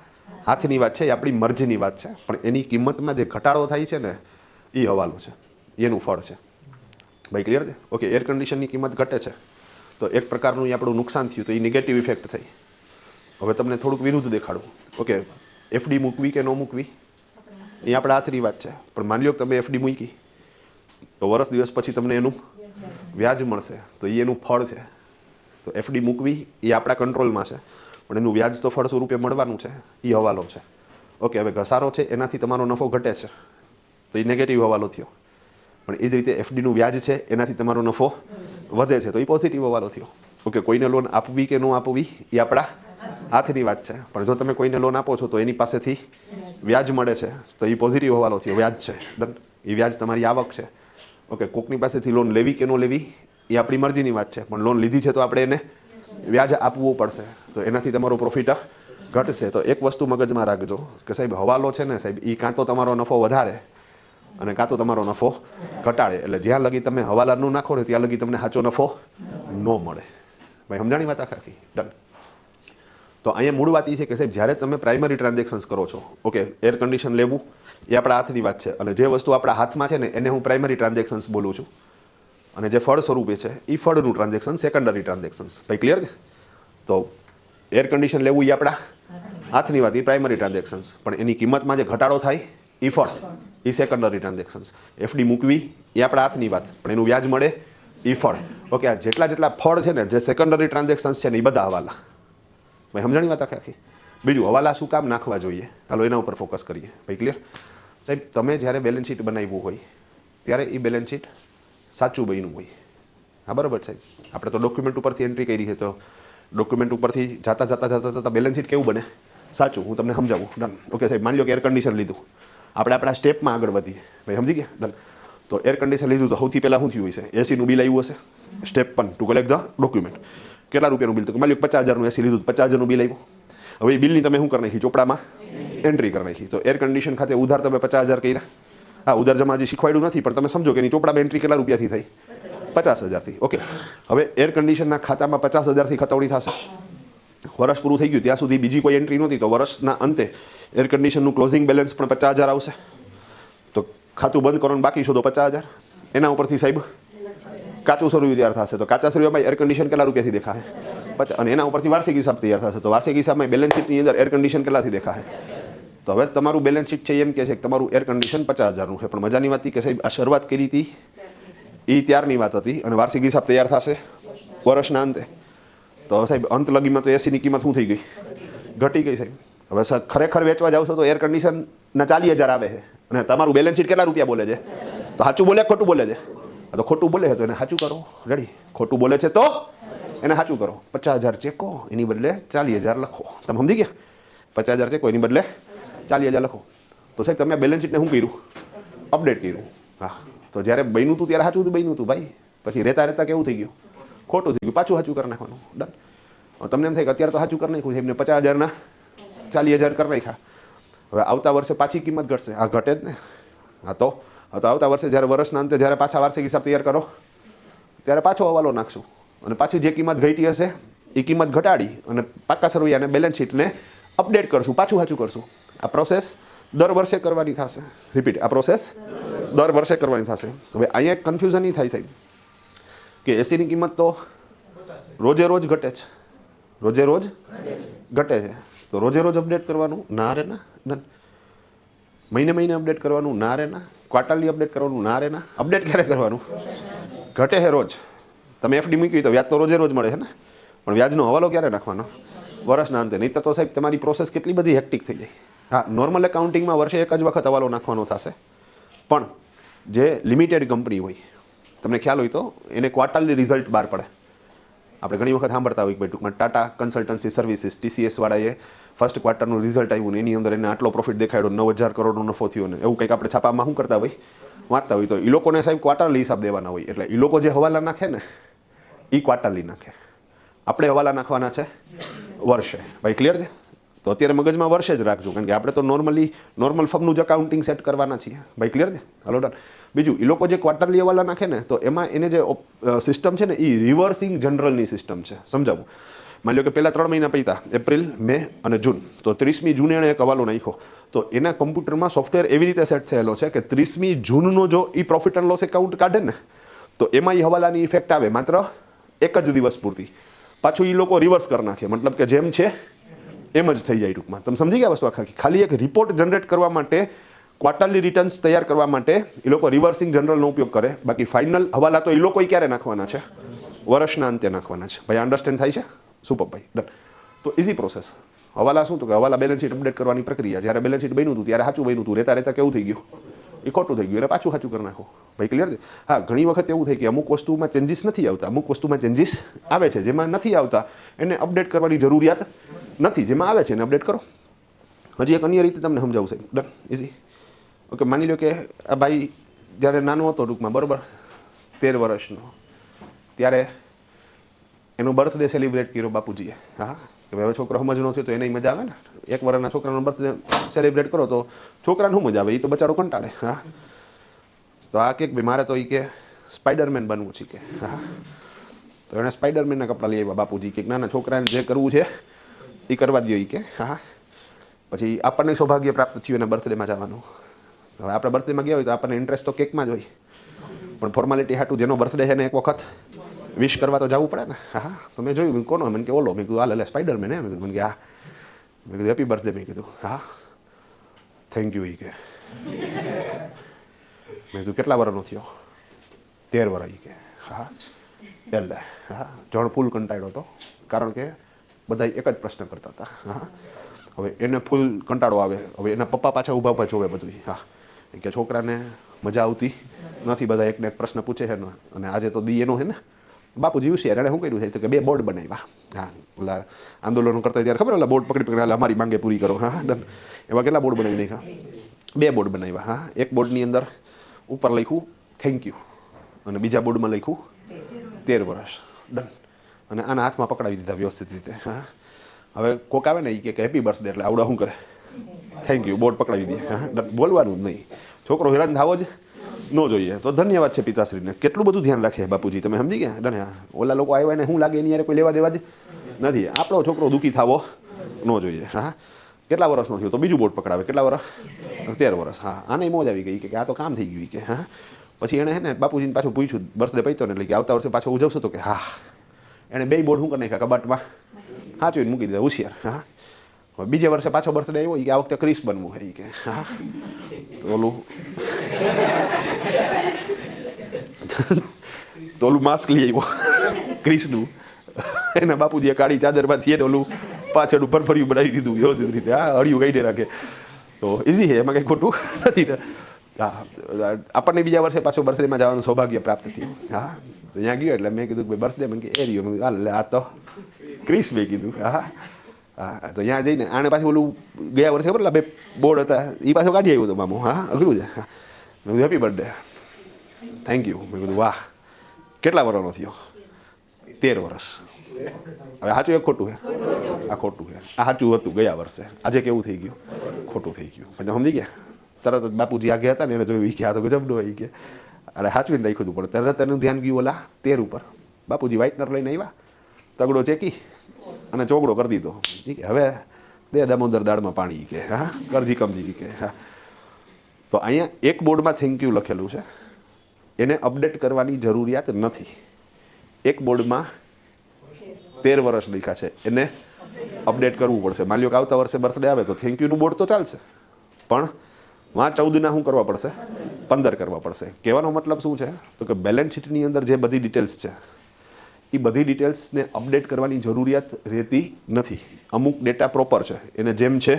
હાથની વાત છે, એ આપણી મરજીની વાત છે, પણ એની કિંમતમાં જે ઘટાડો થાય છે ને એ હવાલો છે, એનું ફળ છે. ભાઈ ક્લિયર છે? ઓકે, એર કન્ડિશનની કિંમત ઘટે છે તો એક પ્રકારનું એ આપણું નુકસાન થયું, તો એ નેગેટિવ ઇફેક્ટ થઈ. હવે તમને થોડુંક વિરુદ્ધ દેખાડું. ઓકે, એફડી મૂકવી કે ન મૂકવી એ આપણા હાથની વાત છે, પણ માની લો કે તમે એફડી મૂકી તો વર્ષ દિવસ પછી તમને એનું વ્યાજ મળશે, તો એ એનું ફળ છે. તો એફડી મૂકવી એ આપણા કંટ્રોલમાં છે, પણ એનું વ્યાજ તો ફળ સ્વરૂપે મળવાનું છે, એ હવાલો છે. ઓકે, હવે ઘસારો છે એનાથી તમારો નફો ઘટે છે તો એ નેગેટિવ હવાલો થયો, પણ એ જ રીતે એફડીનું વ્યાજ છે એનાથી તમારો નફો વધે છે તો એ પોઝિટિવ હવાલો થયો. ઓકે, કોઈને લોન આપવી કે ન આપવી એ આપણા હાથની વાત છે, પણ જો તમે કોઈને લોન આપો છો તો એની પાસેથી વ્યાજ મળે છે તો એ પોઝિટિવ હવાલો થયો, વ્યાજ છે. ડન, એ વ્યાજ તમારી આવક છે. ઓકે, કોકની પાસેથી લોન લેવી કે ન લેવી એ આપણી મરજીની વાત છે, પણ લોન લીધી છે તો આપણે એને વ્યાજ આપવું પડશે, તો એનાથી તમારો પ્રોફિટ ઘટશે. તો એક વસ્તુ મગજમાં રાખજો કે સાહેબ હવાલો છે ને સાહેબ, એ કાં તો તમારો નફો વધારે અને કાં તો તમારો નફો ઘટાડે. એટલે જ્યાં લગી તમે હવાલા ન નાખો ને ત્યાં લગી તમને સાચો નફો ન મળે. ભાઈ સમજાણી વાત આખી? ડન. તો અહીંયા મૂળ વાત એ છે કે સાહેબ જ્યારે તમે પ્રાઇમરી ટ્રાન્ઝેક્શન્સ કરો છો, ઓકે, એર કન્ડિશન લેવું એ આપણા હાથની વાત છે, અને જે વસ્તુ આપણા હાથમાં છે ને એને હું પ્રાઇમરી ટ્રાન્ઝેક્શન્સ બોલું છું, અને જે ફળ સ્વરૂપે છે એ ફળનું ટ્રાન્ઝેક્શન સેકન્ડરી ટ્રાન્ઝેક્શન્સ. ભાઈ ક્લિયર છે? તો એર કન્ડિશન લેવું એ આપણા હાથની વાત, એ પ્રાઇમરી ટ્રાન્ઝેક્શન્સ, પણ એની કિંમતમાં જે ઘટાડો થાય એ ફળ, એ સેકન્ડરી ટ્રાન્ઝેક્શન્સ. એફડી મૂકવી એ આપણા હાથની વાત, પણ એનું વ્યાજ મળે એ ફળ. ઓકે, આ જેટલા ફળ છે ને જે સેકન્ડરી ટ્રાન્ઝેક્શન્સ છે ને એ બધા હવાલા. ભાઈ સમજાણી વાત આખી? બીજું, હવાલા શું કામ નાખવા જોઈએ, ચાલો એના ઉપર ફોકસ કરીએ. ભાઈ ક્લિયર? સાહેબ તમે જ્યારે બેલેન્સ શીટ બનાવ્યું હોય ત્યારે એ બેલેન્સ શીટ સાચું બન્યું હોય. હા બરાબર સાહેબ, આપણે તો ડોક્યુમેન્ટ ઉપરથી એન્ટ્રી કરી છે, તો ડોક્યુમેન્ટ ઉપરથી જતા બેલેન્સ શીટ કેવું બને? સાચું. હું તમને સમજાવું. ડન. ઓકે સાહેબ, માની લો કે એર કન્ડિશન લીધું, આપણે આપણા સ્ટેપમાં આગળ વધીએ. ભાઈ સમજી ગયા? ડન. તો એર કન્ડિશન લીધું તો સૌથી પહેલાં શું થયું હશે? એસીનું બિલ આવ્યું હશે. Step 1 two collect the document. કેટલા રૂપિયાનું બિલ? તો માની લો 50,000નું એસી લીધું, 50,000નું બિલ આવ્યું. હવે એ બિલની તમે શું કરી નાખી? ચોપડામાં એન્ટ્રી કરી નાખી. તો એર કન્ડિશન ખાતે ઉધાર તમે 50,000 કર્યા. હા, ઉધાર જમા હજી શીખવાડ્યું નથી, પણ તમે સમજો કે એની ચોપડામાં એન્ટ્રી કેટલા રૂપિયાથી થઈ? 50,000થી. ઓકે, હવે એર કન્ડિશનના ખાતામાં 50,000થી ખતવણી થશે. વર્ષ પૂરું થઈ ગયું ત્યાં સુધી બીજી કોઈ એન્ટ્રી નહોતી, તો વર્ષના અંતે એર કન્ડિશનનું ક્લોઝિંગ બેલેન્સ પણ 50,000 આવશે. તો ખાતું બંધ કરવાનું બાકી શોધો 50,000. એના ઉપરથી સાહેબ કાચું સર્યું તૈયાર થશે, તો કાચા સર્યુમાં એર કન્ડિશન કેટલા રૂપિયાથી દેખાશે? 50. અને એના ઉપરથી વાર્ષિક હિસાબ તૈયાર થશે, તો વાર્ષિક હિસાબમાં બેલેન્સ શીટની અંદર એર કન્ડિશન કેટલાથી દેખાશે? તો હવે તમારું બેલેન્સ શીટ છે એમ કહે છે કે તમારું એર કન્ડિશન 50,000નું છે, પણ મજાની વાત કે સાહેબ આ શરૂઆત કરી હતી એ ત્યારની વાત હતી, અને વાર્ષિક હિસાબ તૈયાર થશે વર્ષના અંતે. તો સાહેબ અંત લગીમાં તો એસીની કિંમત શું થઈ ગઈ? ઘટી ગઈ સાહેબ. હવે સર ખરેખર વેચવા જાવ છો તો એર કન્ડિશનના 40,000 આવે છે, અને તમારું બેલેન્સ શીટ કેટલા રૂપિયા બોલે છે? તો સાચું બોલે ખોટું બોલે છે? તો ખોટું બોલે છે તો એને સાચું કરો. રેડી? ખોટું બોલે છે તો એને સાચું કરો. 50,000 ચેકો, એની બદલે 40,000 લખો. તમે સમજી ગયા? 50,000 ચેકો, એની બદલે 40,000 લખો. તો સાહેબ તમે બેલેન્સ શીટને શું કર્યું? અપડેટ કર્યું. હા, તો જ્યારે બન્યું હતું ત્યારે સાચું બન્યું હતું ભાઈ, પછી રહેતા કેવું થઈ ગયું? ખોટું થઈ ગયું. પાછું સાચું કરી નાખવાનું. ડન. તમને એમ થાય કે અત્યારે તો સાચું કરી નાખ્યું છે, એમને 50,000ના 40,000 કરી નાખ્યા. હવે આવતા વર્ષે પાછી કિંમત ઘટશે. આ ઘટે જ ને. હા તો આવતા વર્ષે જ્યારે વર્ષના અંતે જ્યારે પાછા વાર્ષિક હિસાબ તૈયાર કરો ત્યારે પાછો હવાલો નાખશું, અને પાછી જે કિંમત ઘટી હશે એ કિંમત ઘટાડી અને પાકા સરવૈયાને બેલેન્સ શીટને અપડેટ કરશું, પાછું સાચું કરશું. આ પ્રોસેસ દર વર્ષે કરવાની થશે. રિપીટ, આ પ્રોસેસ દર વર્ષે કરવાની થશે. હવે અહીંયા એક કન્ફ્યુઝન એ થાય સાહેબ કે એસીની કિંમત તો રોજે રોજ ઘટે છે, રોજે રોજ ઘટે છે, તો રોજે રોજ અપડેટ કરવાનું ના રે ના. ડન. મહિને મહિને અપડેટ કરવાનું ના રે ના. ક્વાર્ટરલી અપડેટ કરવાનું ના રે ના. અપડેટ ક્યારે કરવાનું? ઘટે છે રોજ. તમે એફડી મૂકી તો વ્યાજ તો રોજે રોજ મળે છે ને, પણ વ્યાજનો હવાલો ક્યારે નાખવાનો? વર્ષના અંતે. નહીં તો સાહેબ તમારી પ્રોસેસ કેટલી બધી હેક્ટિક થઈ જાય. હા, નોર્મલ એકાઉન્ટિંગમાં વર્ષે એક જ વખત હવાલો નાખવાનો થશે, પણ જે લિમિટેડ કંપની હોય, તમને ખ્યાલ હોય તો એને ક્વાર્ટરલી રિઝલ્ટ બહાર પડે. આપણે ઘણી વખત સાંભળતા હોય કે ભાઈ ટૂંકમાં ટાટા કન્સલ્ટન્સી સર્વિસીસ TCS વાળાએ ફર્સ્ટ ક્વાર્ટરનું રિઝલ્ટ આવ્યું ને એની અંદર એને આટલો પ્રોફિટ દેખાડ્યો, 9,000 કરોડનો નફો થયો ને એવું કંઈક આપણે છાપામાં શું કરતા હોય, વાંચતા હોય. તો એ લોકોને સાહેબ ક્વાર્ટરલી હિસાબ દેવાના હોય, એટલે એ લોકો જે હવાલા નાખે ને એ ક્વાર્ટરલી નાખે. આપણે હવાલા નાખવાના છે વર્ષે. ભાઈ ક્લિયર છે? તો અત્યારે મગજમાં વર્ષે જ રાખજો, કારણ કે આપણે તો નોર્મલ ફર્મનું જ અકાઉન્ટિંગ સેટ કરવાના છીએ ભાઈ. ક્લિયર છે? હાલો ડન. બીજું, એ લોકો જે ક્વાર્ટરલી હવાલા નાખે ને, તો એમાં એને જે સિસ્ટમ છે ને, એ રિવર્સિંગ જનરલની સિસ્ટમ છે. સમજાવું? માની લો કે પહેલાં 3 મહિના પૈતા, એપ્રિલ, મે અને જૂન, તો 30મી જૂને એણે એક હવાલો નાખ્યો, તો એના કમ્પ્યુટરમાં સોફ્ટવેર એવી રીતે સેટ થયેલો છે કે 30મી જૂનનો જો એ પ્રોફિટ એન્ડ લોસ એકાઉન્ટ કાઢે ને, તો એમાં એ હવાલાની ઇફેક્ટ આવે માત્ર એક જ દિવસ પૂરતી. પાછું એ લોકો રિવર્સ કરી નાખે, મતલબ કે જેમ છે એમ જ થઈ જાય ટૂંકમાં. તમે સમજી ગયા વસ્તુ આખી? ખાલી એક રિપોર્ટ જનરેટ કરવા માટે, ક્વાર્ટરલી રિટર્ન્સ તૈયાર કરવા માટે એ લોકો રિવર્સિંગ જનરલનો ઉપયોગ કરે. બાકી ફાઇનલ હવાલા તો એ લોકો ક્યારે નાખવાના છે? વર્ષના અંતે નાખવાના છે. ભાઈ અન્ડરસ્ટેન્ડ થાય છે? સુપર ભાઈ, ડન. તો ઇઝી પ્રોસેસ. હવાલા શું? તો કે હવાલા બેલેન્સ શીટ અપડેટ કરવાની પ્રક્રિયા. જ્યારે બેલેન્સ શીટ બન્યું હતું ત્યારે સાચું બન્યું હતું, રહેતા કેવું થઈ ગયું? એ ખોટું થઈ ગયું, એટલે પાછું સાચું કરી નાખો ભાઈ. ક્લિયર છે? હા, ઘણી વખત એવું થાય કે અમુક વસ્તુમાં ચેન્જીસ નથી આવતા, અમુક વસ્તુમાં ચેન્જીસ આવે છે. જેમાં નથી આવતા એને અપડેટ કરવાની જરૂરિયાત નથી, જેમાં આવે છે એને અપડેટ કરો. હજી એક અન્ય રીતે તમને સમજાવશે. Done, easy. ઓકે, માની લો કે આ ભાઈ જ્યારે નાનો હતો ટૂંકમાં, બરાબર, 13 વર્ષનો, ત્યારે એનો બર્થડે સેલિબ્રેટ કર્યો બાપુજીએ. હા, કે હવે છોકરો સમજનો થયો તો એને મજા આવે ને. 1 વર્ષના છોકરાનો બર્થડે સેલિબ્રેટ કરો તો છોકરાને શું મજા આવે? એ તો બચારો કંટાળે. હા, તો આ કે ભાઈ મારે તો એ કે સ્પાઈડરમેન બનવું છે કે. હા, તો એણે સ્પાઈડરમેનના કપડાં લઈ આવ્યા બાપુજી. કે નાના છોકરાને જે કરવું છે એ કરવા દો એ કે. હા, પછી આપણને સૌભાગ્ય પ્રાપ્ત થયું એના બર્થડેમાં જવાનું. હવે આપણે બર્થડેમાં ગયા હોય તો આપણને ઇન્ટરેસ્ટ તો કેકમાં જ હોય, પણ ફોર્માલિટી હાટું જેનો બર્થડે છે ને એક વખત વિશ કરવા તો જવું પડે ને. હા, તો મેં જોયું, કોનો? મને કે ઓલો. મેં કીધું હાલ સ્પાઈડરમેન. મેં કીધું, મને કે હા. મેં કીધું હેપી બર્થડે. મેં કીધું હા, થેન્ક યુ. એ કે. મેં કીધું કેટલા વર્ષનો થયો? 13 વર્ષ. એ કે હા. એટલે હા, જણ ફૂલ કંટાળ્યો હતો, કારણ કે બધા એક જ પ્રશ્ન કરતા હતા. હા, હવે એને ફૂલ કંટાળો આવે. હવે એના પપ્પા પાછા ઊભા જોવે બધું. હા, કે છોકરાને મજા આવતી નથી, બધા એકને એક પ્રશ્ન પૂછે છે ને. અને આજે તો દી એનો છે ને. બાપુજી હોશિયાર, એણે શું કર્યું છે તો કે 2 બોર્ડ બનાવ્યા. હા, ઓલા આંદોલનો કરતા ત્યારે ખબર, ઓલા બોર્ડ પકડી અમારી માંગે પૂરી કરો. હા, ડન. એવા કેટલા બોર્ડ બનાવી નાખ્યા? 2 બોર્ડ બનાવ્યા. હા, એક બોર્ડની અંદર ઉપર લખ્યું થેન્ક યુ, અને બીજા બોર્ડમાં લખ્યું 13 વર્ષ. ડન. અને આના હાથમાં પકડાવી દીધા વ્યવસ્થિત રીતે. હા, હવે કોક આવે ને એ કે હેપી બર્થડે, એટલે આવડા શું કરે? થેન્ક યુ, બોર્ડ પકડાવી દે. હા, ડન. બોલવાનું જ નહીં. છોકરો હેરાન થવો જ ન જોઈએ. તો ધન્યવાદ છે પિતાશ્રીને, કેટલું બધું ધ્યાન રાખે બાપુજી. તમે સમજી ગયા? ડન. ઓલા લોકો આવ્યા ને શું લાગે એની યાર કોઈ લેવા દેવા જ નથી. આપણો છોકરો દુઃખી થવો ન જોઈએ. હા, કેટલા વર્ષનો થયો? તો બીજું બોર્ડ પકડાવે. કેટલા વર્ષ? 13 વર્ષ. હા, આને મોજ આવી ગઈ કે આ તો કામ થઈ ગયું કે. હા, પછી એણે હે ને બાપુજીને પાછું પૂછ્યું બર્થડે પૈતો ને, એટલે કે આવતા વર્ષે પાછો ઉજવશો? તો કે હા. એણે 2 બોર્ડ શું કરી નાખ્યા કબાટમાં, સાચવીને મૂકી દીધા. હોશિયાર. હા, હવે બીજે વર્ષે પાછો બર્થડે આવ્યો, કે આ વખતે ક્રિસ બનવું છે કે. હા, તો ઓલું માસ્ક લઈ આવ્યો ક્રિસનું. એના બાપુજીએ કાળી ચાદરમાંથી એને ઓલું પાછળનું ફરફરિયું બનાવી દીધું વ્યવસ્થિત રીતે. હા, હળિયું કાઢી રાખે. તો ઇઝી છે, એમાં કંઈ ખોટું નથી. હા, આપણને બીજા વર્ષે પાછો બર્થડેમાં જવાનું સૌભાગ્ય પ્રાપ્ત થયું. હા, તો ત્યાં ગયો એટલે મેં કીધું કે બર્થડે, મને કે એ રહ્યો. મેં કીધું આ તો ક્રિસ. મેં કીધું હા. હા, તો ત્યાં જઈને આને પાછું ઓલું ગયા વર્ષે ખબર 2 બોર્ડ હતા, એ પાછો કાઢી આવ્યો હતો મામો. હા, અઘરું છે. હા, મેં કીધું હેપી બર્થડે, થેન્ક યુ. મેં કીધું વાહ, કેટલા વર્ષનો થયો? 13 વર્ષ. હવે સાચું એક ખોટું છે? આ ખોટું છે. આ સાચું હતું ગયા વર્ષે. આજે કેવું થઈ ગયું? ખોટું થઈ ગયું. પછી સમજી ગયા? તરત જ બાપુજી આગે હતા ને એને જોયું કે આ તો ગજબનો હોય કે. અરે સાચવીને રાખ્યું હતું, પણ તરત એનું ધ્યાન ગયું ઓલા 13 ઉપર. બાપુજી વ્હાઇટનર લઈને આવ્યા, તગડો ચેકી અને ચોગડો કરી દીધો. કે હવે દે દામોદર દાળમાં પાણી કે. હા, કરજી કમજી કે. હા, તો અહીંયા એક બોર્ડમાં થેન્ક યુ લખેલું છે, એને અપડેટ કરવાની જરૂરિયાત નથી. એક બોર્ડમાં 13 વર્ષ લખ્યા છે, એને અપડેટ કરવું પડશે. માની લો કે આવતા વર્ષે બર્થડે આવે તો થેન્ક યુનું બોર્ડ તો ચાલશે, પણ વાં 14ના શું કરવા પડશે? 15 કરવા પડશે. કહેવાનો મતલબ શું છે? તો કે બેલેન્સ શીટની અંદર જે બધી ડિટેલ્સ છે એ બધી ડિટેલ્સને અપડેટ કરવાની જરૂરિયાત રહેતી નથી. અમુક ડેટા પ્રોપર છે, એને જેમ છે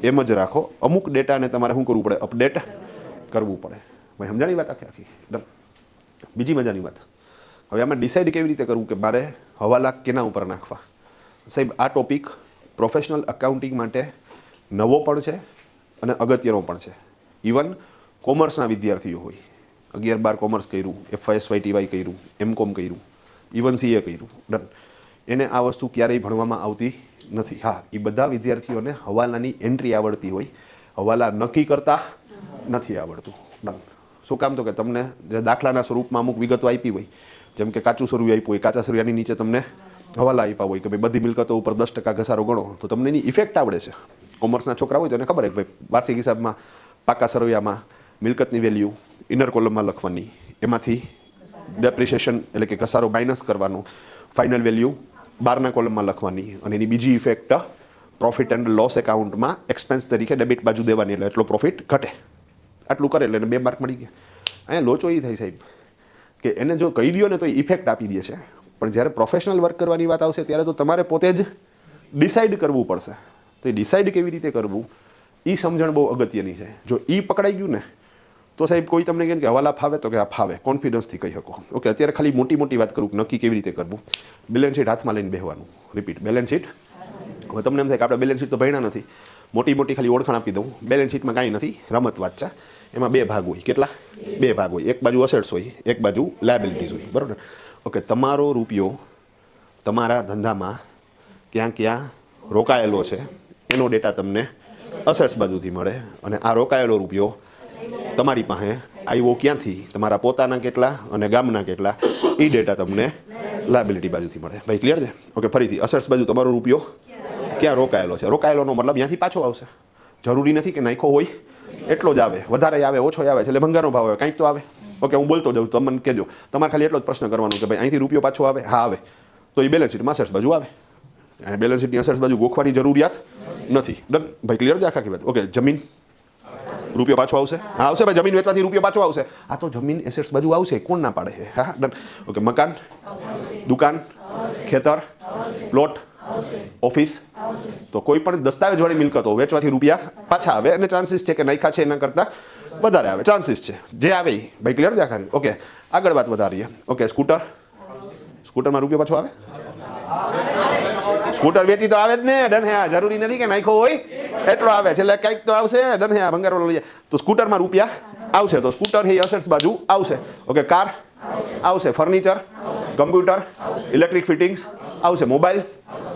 એમ જ રાખો. અમુક ડેટાને તમારે શું કરવું પડે? અપડેટ કરવું પડે. ભાઈ સમજાણી વાત આખી? ડન. બીજી મજાની વાત, હવે આમાં ડિસાઇડ કેવી રીતે કરવું કે મારે હવાલા કેના ઉપર નાખવા? સાહેબ, આ ટોપિક પ્રોફેશનલ અકાઉન્ટિંગ માટે નવો પણ છે અને અગત્યનો પણ છે. ઇવન કોમર્સના વિદ્યાર્થીઓ હોય, 11-12 કોમર્સ કર્યું, FYSY TY કર્યું, MCOM કર્યું, ઇવન CA કર્યું, ડન, એને આ વસ્તુ ક્યારેય ભણવામાં આવતી નથી. હા, એ બધા વિદ્યાર્થીઓને હવાલાની એન્ટ્રી આવડતી હોય, હવાલા નક્કી કરતા નથી આવડતું. શું કામ? તો કે તમને જે દાખલાના સ્વરૂપમાં અમુક વિગતો આપી હોય, જેમ કે કાચું સરિયું આપ્યું હોય, કાચા સરિયાની નીચે તમને હવાલા આપ્યા હોય કે ભાઈ બધી મિલકતો ઉપર 10% ઘસારો ગણો, તો તમને એની ઇફેક્ટ આવડે છે. કોમર્સના છોકરા હોય તો એને ખબર છે કે ભાઈ વાર્ષિક હિસાબમાં પાકા સરવૈયામાં મિલકતની વેલ્યુ ઇનર કોલમમાં લખવાની, એમાંથી ડેપ્રિસિએશન એટલે કે ઘસારો માઇનસ કરવાનો, ફાઇનલ વેલ્યુ બહારના કોલમમાં લખવાની, અને એની બીજી ઇફેક્ટ પ્રોફિટ એન્ડ લોસ એકાઉન્ટમાં એક્સપેન્સ તરીકે ડેબિટ બાજુ દેવાની, એટલે એટલો પ્રોફિટ ઘટે. આટલું કરે એટલે એને 2 માર્ક મળી ગયા. અહીંયા લોચો એ થાય સાહેબ કે એને જો કહી દો ને તો ઇફેક્ટ આપી દે છે, પણ જ્યારે પ્રોફેશનલ વર્ક કરવાની વાત આવશે ત્યારે તો તમારે પોતે જ ડિસાઇડ કરવું પડશે. તો એ ડિસાઇડ કેવી રીતે કરવું એ સમજણ બહુ અગત્યની છે. જો એ પકડાઈ ગયું ને તો સાહેબ કોઈ તમને કહે કે હવાલા ફાવે તો કે આ ફાવે, કોન્ફિડન્સથી કહી શકો. ઓકે, અત્યારે ખાલી મોટી વાત કરું નક્કી કેવી રીતે કરવું. બેલેન્સ શીટ હાથમાં લઈને બેહવાનું. Repeat, balance sheet. હવે તમને એમ થાય કે આપણે બેલેન્સ શીટ તો ભણ્યા નથી, મોટી ખાલી ઓળખાણ આપી દઉં. બેલેન્સ શીટમાં કાંઈ નથી, રમત વાંચા. એમાં 2 ભાગ હોય. કેટલા? 2 ભાગ હોય. એક બાજુ અસેટ્સ હોય, એક બાજુ લાયબિલિટીઝ હોય. બરાબર? ઓકે, તમારો રૂપિયો તમારા ધંધામાં ક્યાં રોકાયેલો છે એનો ડેટા તમને અસેટ્સ બાજુથી મળે, અને આ રોકાયેલો રૂપિયો તમારી પાસે આવ્યો ક્યાંથી, તમારા પોતાના કેટલા અને ગામના કેટલા, એ ડેટા તમને લાયબિલિટી બાજુથી મળે. ભાઈ ક્લિયર છે? ઓકે, ફરીથી અસેટ્સ બાજુ તમારો રૂપિયો ક્યાં રોકાયેલો છે. રોકાયેલોનો મતલબ ત્યાંથી પાછો આવશે. જરૂરી નથી કે નાખ્યો હોય એટલો જ આવે, વધારે આવે, ઓછો આવે, એટલે ભંગારનો ભાવ આવે, કંઈક તો આવે. ઓકે, હું બોલતો જાઉં, તમને કહેજો. તમારે ખાલી એટલો જ પ્રશ્ન કરવાનો કે ભાઈ અહીંથી રૂપિયો પાછો આવે. હા આવે, તો એ બેલેન્સ શીટમાં અસેટ્સ બાજુ આવે. બેલેન્સ શીટની અસેટ્સ બાજુ ગોખવાની જરૂરિયાત નથી. ડન? ભાઈ ક્લિયર છે આખી વાત? ઓકે, જમીન રૂપિયો પાછો આવશે. હા આવશે ભાઈ, જમીન વેચવાથી રૂપિયો પાછો આવશે. આ તો જમીન એસેટ્સ બાજુ આવશે, કોણ ના પાડે છે? હા ડન. ઓકે, મકાન, દુકાન, ખેતર, પ્લોટ, ઓફિસ, તો કોઈ પણ દસ્તાવેજવાળી મિલકતો વેચવાથી રૂપિયા પાછા આવે, અને ચાન્સીસ છે કે નાખ્યા છે એના કરતાં વધારે આવે. ચાન્સીસ છે જે આવે એ. ભાઈ ક્લિયર છે આખા? ઓકે, આગળ વાત વધારીએ. ઓકે, સ્કૂટરમાં રૂપિયો પાછો આવે? સ્કૂટર વેચી તો આવે જ ને. ડન? હે, જરૂરી નથી કે નાખ્યો હોય એટલો આવે, છેલ્લે કંઈક તો આવશે. ડન? હે, ભંગારવાળો લઈ જાય તો સ્કૂટરમાં રૂપિયા આવશે, તો સ્કૂટર એ અસેટ્સ બાજુ આવશે. ઓકે, કાર આવશે, ફર્નિચર, કમ્પ્યુટર, ઇલેક્ટ્રિક ફિટિંગ્સ આવશે, મોબાઈલ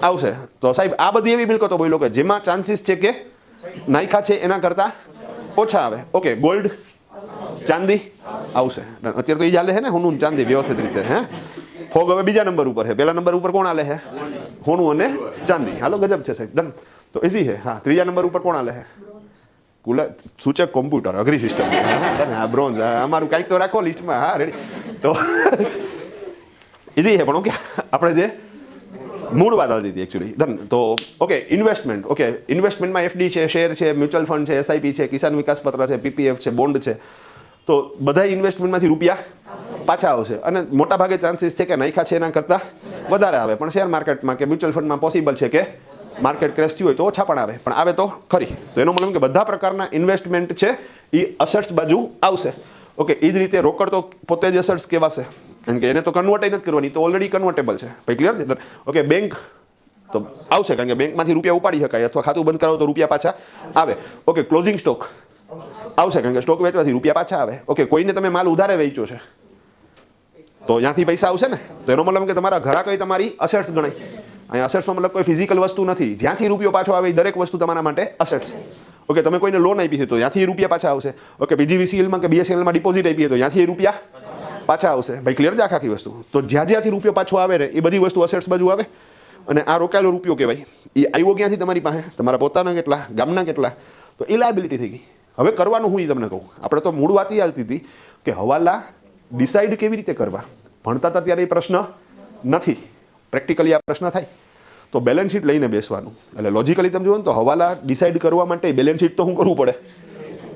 આવશે. તો સાહેબ આ બધી એવી મિલકતો બોલો કે જેમાં ચાન્સીસ છે કે નાખ્યા છે એના કરતાં ઓછા આવે. ઓકે, ગોલ્ડ, ચાંદી આવશે. અત્યારે તો એ ચાલે છે ને, સોનું ચાંદી વ્યવસ્થિત રીતે. હે, ફોગ હવે બીજા નંબર ઉપર છે. પહેલા નંબર ઉપર કોણ હાલે છે? સોનું અને ચાંદી. હાલો, ગજબ છે સાહેબ. ડન? તો ઇઝી છે. હા, ત્રીજા નંબર ઉપર કોણ હાલે છે? સૂચક કોમ્પ્યુટર, અઘરી સિસ્ટમ. હા, બ્રોન્ઝ. અમારું કંઈક તો રાખો લિસ્ટમાં. હા, રેડી. તો ઇઝી છે, પણ ઓકે આપણે જે મૂળ વાત આવતી હતી એકચ્યુઅલી. ડન? તો ઓકે, ઇન્વેસ્ટમેન્ટ. ઓકે, ઇન્વેસ્ટમેન્ટમાં એફડી છે, શેર છે, મ્યુચ્યુઅલ ફંડ છે, એસઆઈપી છે, કિસાન વિકાસ પત્ર છે, પીપીએફ છે, બોન્ડ છે. તો બધા ઇન્વેસ્ટમેન્ટમાંથી રૂપિયા પાછા આવશે, અને મોટા ભાગે ચાન્સીસ છે કે નાખ્યા છે એના કરતાં વધારે આવે. પણ શેર માર્કેટમાં કે મ્યુચ્યુઅલ ફંડમાં પોસિબલ છે કે માર્કેટ ક્રેશ થયું હોય તો ઓછા પણ આવે, પણ આવે તો ખરી. તો એનો મતલબ કે બધા પ્રકારના ઇન્વેસ્ટમેન્ટ છે એ અસેટ્સ બાજુ આવશે. ઓકે, એ જ રીતે રોકડ તો પોતે જ અસેટ્સ કહેવાશે, કારણ કે એને તો કન્વર્ટ નથી કરવાની, તો ઓલરેડી કન્વર્ટેબલ છે. ભાઈ ક્લિયર છે? ઓકે, બેંક તો આવશે, કારણ કે બેંકમાંથી રૂપિયા ઉપાડી શકાય, અથવા ખાતું બંધ કરાવો તો રૂપિયા પાછા આવે. ઓકે, ક્લોઝિંગ સ્ટોક આવશે, કારણ કે સ્ટોક વેચવાથી રૂપિયા પાછા આવે. ઓકે, કોઈને તમે માલ ઉધારે વેચ્યો છે તો ત્યાંથી પૈસા આવશે ને, તો એનો મતલબ કે તમારા ઘરાક તમારી અસેટ્સ ગણાય. અહીંયા અસેટ્સનો મતલબ કોઈ ફિઝિકલ વસ્તુ નથી, જ્યાંથી રૂપિયો પાછો આવે એ દરેક વસ્તુ તમારા માટે અસેટ્સ. ઓકે, તમે કોઈને લોન આપી છે તો ત્યાંથી રૂપિયા પાછા આવશે. ઓકે, પીજીવીસીએલમાં કે બીએસએનએલમાં ડિપોઝિટ આપી તો ત્યાંથી રૂપિયા પાછા આવશે. ભાઈ ક્લિયર છે આખી વસ્તુ? તો જ્યાંથી રૂપિયો પાછો આવે ને એ બધી વસ્તુ અસેટ્સ બાજુ આવે. અને આ રોકાયેલો રૂપિયો કહેવાય, એ આવ્યો ક્યાંથી તમારી પાસે, તમારા પોતાના કેટલા, ગામના કેટલા, તો એ લાયબિલિટી થઈ ગઈ. હવે કરવાનું હું એ તમને કહું. આપણે તો મૂળ વાત એ આવતી હતી કે હવાલા ડિસાઇડ કેવી રીતે કરવા. ભણતા હતા ત્યારે એ પ્રશ્ન નથી, પ્રેક્ટિકલી આ પ્રશ્ન થાય. તો બેલેન્સ શીટ લઈને બેસવાનું. એટલે લોજિકલી તમે જુઓ ને તો હવાલા ડિસાઇડ કરવા માટે બેલેન્સ શીટ તો શું કરવું પડે?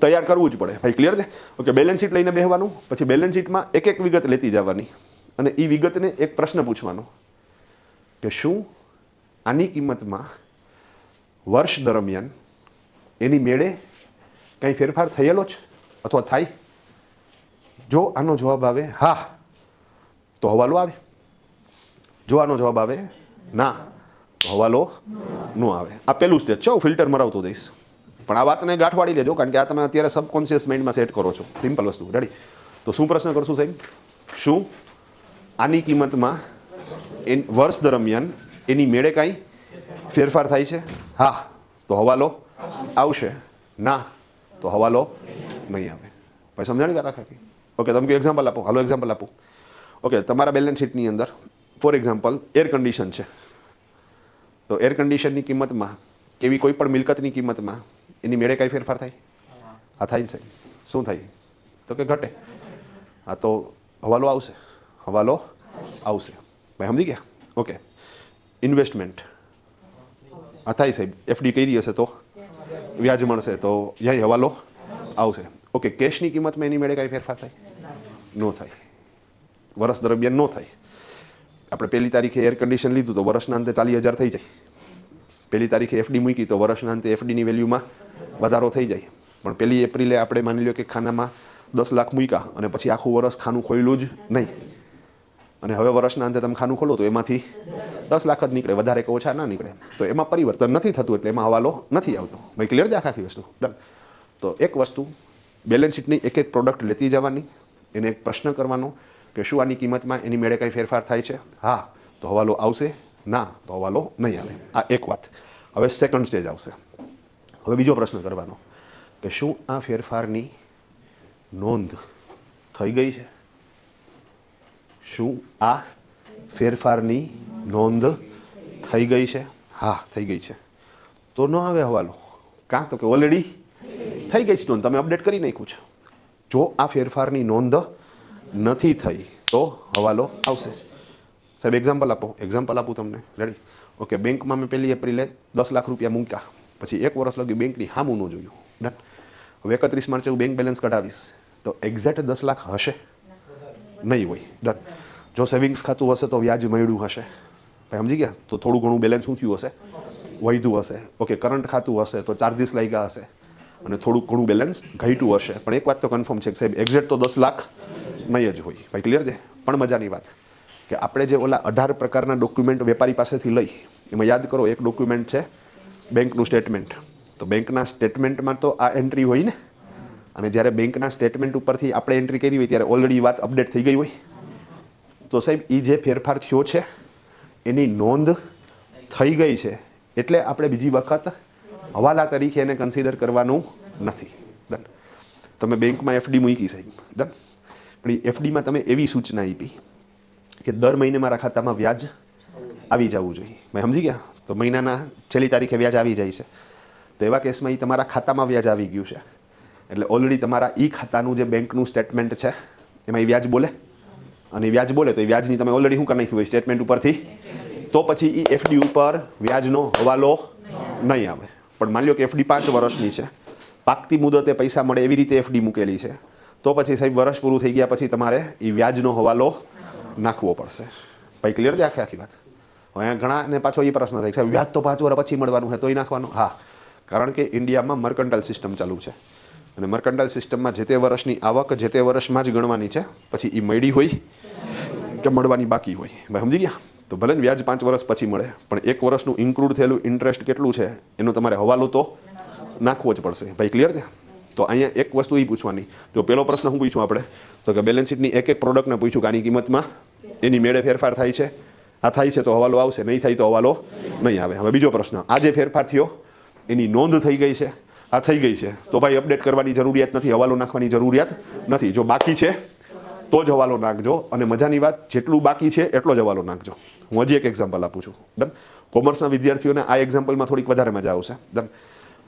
તૈયાર કરવું જ પડે. ભાઈ ક્લિયર છે? ઓકે, બેલેન્સ શીટ લઈને બેસવાનું, પછી બેલેન્સ શીટમાં એક એક વિગત લેતી જવાની, અને એ વિગતને એક પ્રશ્ન પૂછવાનો કે શું આની કિંમતમાં વર્ષ દરમિયાન એની મેળે કંઈ ફેરફાર થયેલો જ અથવા થાય? જો આનો જવાબ આવે હા તો હવાલો આવે, જો આનો જવાબ આવે ના તો હવાલો ન આવે. આ પહેલું સ્ટેજ છે, હું ફિલ્ટર મરાવતો દઈશ, પણ આ વાતને ગાંઠવાડી લેજો, કારણ કે આ તમે અત્યારે સબકોન્શિયસ માઇન્ડમાં સેટ કરો છો. સિમ્પલ વસ્તુ. રેડી? તો શું પ્રશ્ન કરશું સાહેબ? શું આની કિંમતમાં વર્ષ દરમિયાન એની મેળે કાંઈ ફેરફાર થાય છે? હા તો હવાલો આવશે, ના તો હવાલો નહીં આવે. ભાઈ સમજાણી વાત આખી? ઓકે, તમે એક્ઝામ્પલ આપો. હાલો એક્ઝામ્પલ આપો. ઓકે, તમારા બેલેન્સ શીટની અંદર ફોર એક્ઝામ્પલ એર કન્ડિશન છે. તો એર કન્ડિશનની કિંમતમાં કેવી કોઈ પણ મિલકતની કિંમતમાં એની મેળે કાંઈ ફેરફાર થાય? હા થાય ને સાહેબ. શું થાય? તો કે ઘટે. હા તો હવાલો આવશે, હવાલો આવશે. ભાઈ સમજી ગયા? ઓકે, ઇન્વેસ્ટમેન્ટ હા થાય સાહેબ. એફડી કરી હશે તો વ્યાજ મળશે, તો યાય હવાલો આવશે. ઓકે, કેશની કિંમતમાં એની મેળે કાંઈ ફેરફાર થાય? ન થાય. વર્ષ દરમિયાન ન થાય. આપણે પહેલી તારીખે એર કન્ડિશન લીધું તો વર્ષના અંતે 40,000 થઈ જાય. પહેલી તારીખે એફડી મૂકી તો વર્ષના અંતે એફડીની વેલ્યુમાં વધારો થઈ જાય. પણ પહેલી એપ્રિલે આપણે માની લો કે ખાનામાં 10 લાખ મૂક્યા અને પછી આખું વર્ષ ખાનું ખોલ્યું જ નહીં, અને હવે વર્ષના અંતે તમે ખાનું ખોલો તો એમાંથી 10 લાખ જ નીકળે, વધારે કે ઓછા ના નીકળે. તો એમાં પરિવર્તન નથી થતું, એટલે એમાં હવાલો નથી આવતો. ભાઈ ક્લિયર છે આખી વસ્તુ? ડન. તો એક વસ્તુ બેલેન્સ શીટની એક એક પ્રોડક્ટ લેતી જવાની, એને એક પ્રશ્ન કરવાનો કે શું આની કિંમતમાં એની મેળે કાંઈ ફેરફાર થાય છે? હા તો હવાલો આવશે, ના તો હવાલો નહીં આવે. આ એક વાત. હવે સેકન્ડ સ્ટેજ આવશે. હવે બીજો પ્રશ્ન કરવાનો કે શું આ ફેરફારની નોંધ થઈ ગઈ છે? શું આ ફેરફારની નોંધ થઈ ગઈ છે? હા થઈ ગઈ છે. તો ન આવે હવાલો. કાં તો કે ઓલરેડી થઈ ગઈ છે નોંધ, તમે અપડેટ કરી નાખ્યું છે. જો આ ફેરફારની નોંધ નથી થઈ તો હવાલો આવશે. સાહેબ એક્ઝામ્પલ આપો. એક્ઝામ્પલ આપું તમને. રેડી? ઓકે, બેંકમાં મેં પહેલી એપ્રિલે 10 લાખ રૂપિયા મૂક્યા, પછી એક વર્ષ લગી બેંકની સામું ન જોયું. ડન. હવે 31 માર્ચે હું બેંક બેલેન્સ કઢાવીશ તો એક્ઝેક્ટ 10 લાખ હશે? નહીં હોય. ડન. જો સેવિંગ્સ ખાતું હશે તો વ્યાજ મળ્યું હશે. ભાઈ સમજી ગયા? તો થોડું ઘણું બેલેન્સ શું થયું હશે? વધ્યું હશે. ઓકે, કરંટ ખાતું હશે તો ચાર્જિસ લાગ્યા હશે અને થોડુંક ઘણું બેલેન્સ ઘટ્યું હશે. પણ એક વાત તો કન્ફર્મ છે કે સાહેબ એક્ઝેક્ટ તો 10 લાખ નહીં જ હોય. ભાઈ ક્લિયર છે? પણ મજાની વાત કે આપણે જે ઓલા 18 પ્રકારના ડોક્યુમેન્ટ વેપારી પાસેથી લઈ, એમાં યાદ કરો એક ડોક્યુમેન્ટ છે બેંકનું સ્ટેટમેન્ટ. તો બેંકના સ્ટેટમેન્ટમાં તો આ એન્ટ્રી હોય ને, અને જ્યારે બેંકના સ્ટેટમેન્ટ ઉપરથી આપણે એન્ટ્રી કરી હોય ત્યારે ઓલરેડી વાત અપડેટ થઈ ગઈ હોય. તો સાહેબ એ જે ફેરફાર થયો છે એની નોંધ થઈ ગઈ છે, એટલે આપણે બીજી વખત હવાલા તરીકે એને કન્સિડર કરવાનું નથી. ડન. તમે બેંકમાં એફડી મૂકી સાહેબ. ડન. પણ એ એફડીમાં તમે એવી સૂચના આપી કે દર મહિને મારા ખાતામાં વ્યાજ આવી જવું જોઈએ. મેં સમજી ગયા? તો મહિનાના છેલ્લી તારીખે વ્યાજ આવી જાય છે. તો એવા કેસમાં એ તમારા ખાતામાં વ્યાજ આવી ગયું છે, એટલે ઓલરેડી તમારા ઈ ખાતાનું જે બેંકનું સ્ટેટમેન્ટ છે એમાં એ વ્યાજ બોલે, અને વ્યાજ બોલે તો એ વ્યાજની તમે ઓલરેડી શું કરી નાખ્યું હોય સ્ટેટમેન્ટ ઉપરથી, તો પછી એ એફડી ઉપર વ્યાજનો હવાલો નહીં આવે. પણ માની લો કે એફડી 5 વર્ષની છે, પાકતી મુદતે પૈસા મળે એવી રીતે એફડી મૂકેલી છે, તો પછી સાહેબ વર્ષ પૂરું થઈ ગયા પછી તમારે એ વ્યાજનો હવાલો નાખવો પડશે. ભાઈ ક્લિયર છે આખી વાત? હવે અહીંયા ઘણાને પાછો એ પ્રશ્ન થાય સાહેબ વ્યાજ તો 5 વર્ષ પછી મળવાનું છે તોય નાખવાનું? હા, કારણ કે ઇન્ડિયામાં મર્કન્ટાઇલ સિસ્ટમ ચાલુ છે, અને મર્કન્ટાઇલ સિસ્ટમમાં જે તે વર્ષની આવક જે તે વર્ષમાં જ ગણવાની છે. પછી એ મળી હોય કે મળવાની બાકી હોય. ભાઈ સમજી ગયા? તો ભલે ને વ્યાજ 5 વર્ષ પછી મળે, પણ એક વર્ષનું ઇન્ક્લુડ થયેલું ઇન્ટરેસ્ટ કેટલું છે એનો તમારે હવાલો તો નાખવો જ પડશે. ભાઈ ક્લિયર છે? તો અહીંયા એક વસ્તુ એ પૂછવાની, જો પેલો પ્રશ્ન શું પૂછ્યું આપણે, તો કે બેલેન્સ શીટની એક એક પ્રોડક્ટને પૂછ્યું કે આની કિંમતમાં એની મેળે ફેરફાર થાય છે? આ થાય છે તો હવાલો આવશે, નહીં થાય તો હવાલો નહીં આવે. હવે બીજો પ્રશ્ન, આ જે ફેરફાર થયો એની નોંધ થઈ ગઈ છે? આ થઈ ગઈ છે તો ભાઈ અપડેટ કરવાની જરૂરિયાત નથી, હવાલો નાખવાની જરૂરિયાત નથી. જો બાકી છે તો જ હવાલો નાખજો, અને મજાની વાત જેટલું બાકી છે એટલો જ હવાલો નાખજો. હું હજી એક એક્ઝામ્પલ આપું છું. ડન. કોમર્સના વિદ્યાર્થીઓને આ એક્ઝામ્પલમાં થોડીક વધારે મજા આવશે. ડન.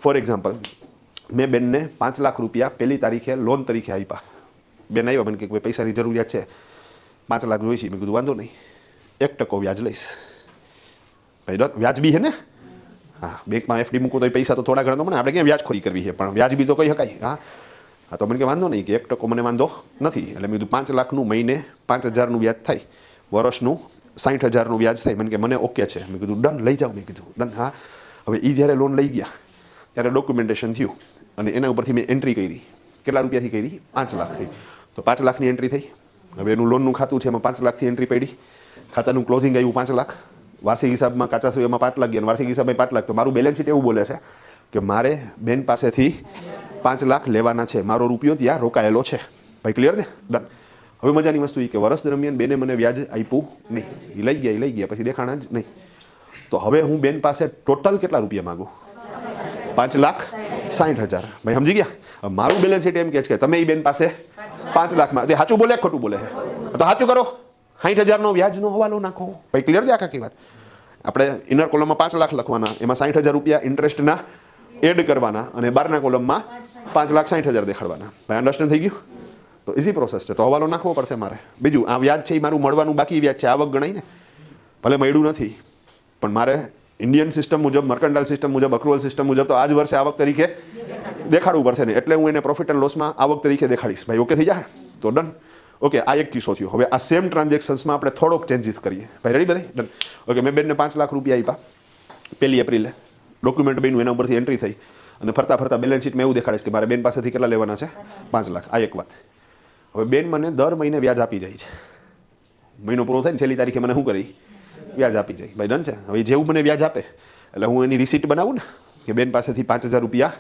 ફોર એક્ઝામ્પલ, મેં બેનને 5 લાખ રૂપિયા પહેલી તારીખે લોન તરીકે આપ્યા. બેન આવ્યા મને કે કોઈ પૈસાની જરૂરિયાત છે, 5 લાખ જોઈ છે. મેં કીધું વાંધો નહીં, 1% વ્યાજ લઈશ. ભાઈ ડન. વ્યાજ બી છે ને? હા, બેંકમાં એફડી મૂકો તો પૈસા તો થોડા ઘણા તો મને, આપણે ક્યાં વ્યાજખોરી કરવી છે, પણ વ્યાજ બી તો કહી શકાય. હા હા, તો મને કે વાંધો નહીં કે 1% મને વાંધો નથી. એટલે મેં કીધું 5 લાખનું મહિને 5,000નું વ્યાજ થાય, વર્ષનું 60,000નું વ્યાજ થાય. મને કે મને ઓકે છે. મેં કીધું ડન, લઈ જાઓ. મેં કીધું ડન. હા. હવે એ જ્યારે લોન લઈ ગયા ત્યારે ડોક્યુમેન્ટેશન થયું અને એના ઉપરથી મેં એન્ટ્રી કરી. કેટલા રૂપિયાથી કરી? 5 લાખથી. તો 5 લાખની એન્ટ્રી થઈ. હવે એનું લોનનું ખાતું છે, એમાં 5 લાખથી એન્ટ્રી પડી. ખાતાનું ક્લોઝિંગ આવ્યું 5 લાખ. વાર્ષિક હિસાબમાં કાચા સૂયમાં 5 લાખ ગયા, વાર્ષિક હિસાબમાં 5 લાખ. તો મારું બેલેન્સ શીટ એવું બોલે છે કે મારે બેન પાસેથી 5 લાખ લેવાના છે, મારો રૂપિયો ત્યાં રોકાયેલો છે. ભાઈ ક્લિયર છે? ડન. હવે મજાની વસ્તુ એ કે વર્ષ દરમિયાન બેને મને વ્યાજ આપ્યું નહીં. એ લઈ ગયા પછી દેખાણા જ નહીં. તો હવે હું બેન પાસે ટોટલ કેટલા રૂપિયા માગું? 5,60,000. ભાઈ સમજી ગયા? મારું બેલેન્સ શીટ એમ કહે છે કે તમે એ બેન પાસે 5 લાખમાં, તે સાચું બોલે ખોટું બોલે? તો સાચું કરો, 60,000નો વ્યાજનો હવાલો નાખો. ભાઈ ક્લિયર છે આખી વાત? આપણે ઇનર કોલમમાં 5 લાખ લખવાના, એમાં 60,000 રૂપિયા ઇન્ટરેસ્ટના એડ કરવાના, અને બહારના કોલમમાં 5,60,000 દેખાડવાના. ભાઈ અન્ડરસ્ટેન્ડ થઈ ગયું? તો ઇઝી પ્રોસેસ છે. તો હવાલો નાખવો પડશે મારે. બીજું, આ વ્યાજ છે એ મારું મળવાનું બાકી વ્યાજ છે, આવક ગણાય ને. ભલે મળ્યું નથી, પણ મારે ઇન્ડિયન સિસ્ટમ મુજબ, મર્કન્ટાઇલ સિસ્ટમ મુજબ, અક્રુઅલ સિસ્ટમ મુજબ તો આજ વર્ષે આવક તરીકે દેખાડવું પડશે ને, એટલે હું એને પ્રોફિટ એન્ડ લોસમાં આવક તરીકે દેખાડીશ. ભાઈ ઓકે થઈ જાય? તો ડન. ઓકે, આ એક કિસ્સો થયો. હવે આ સેમ ટ્રાન્ઝેક્શન્સમાં આપણે થોડોક ચેન્જીસ કરીએ. ભાઈ રેડી બધી? ડન. ઓકે, મેં બેનને 5 લાખ રૂપિયા આપ્યા 1 એપ્રિલે, ડોક્યુમેન્ટ બન્યું, એના ઉપરથી એન્ટ્રી થઈ, અને ફરતા ફરતા બેલેન્સ શીટમાં એવું દેખાડે છે કે મારે બેન પાસેથી કેટલા લેવાના છે? 5 લાખ. આ એક વાત. હવે બેન મને દર મહિને વ્યાજ આપી જાય છે. મહિનો પૂરો થાય ને છેલ્લી તારીખે મને શું કરી? વ્યાજ આપી જાય. ભાઈ ડન છે. હવે જેવું મને વ્યાજ આપે એટલે હું એની રિસીટ બનાવું ને, કે બેન પાસેથી 5,000 રૂપિયા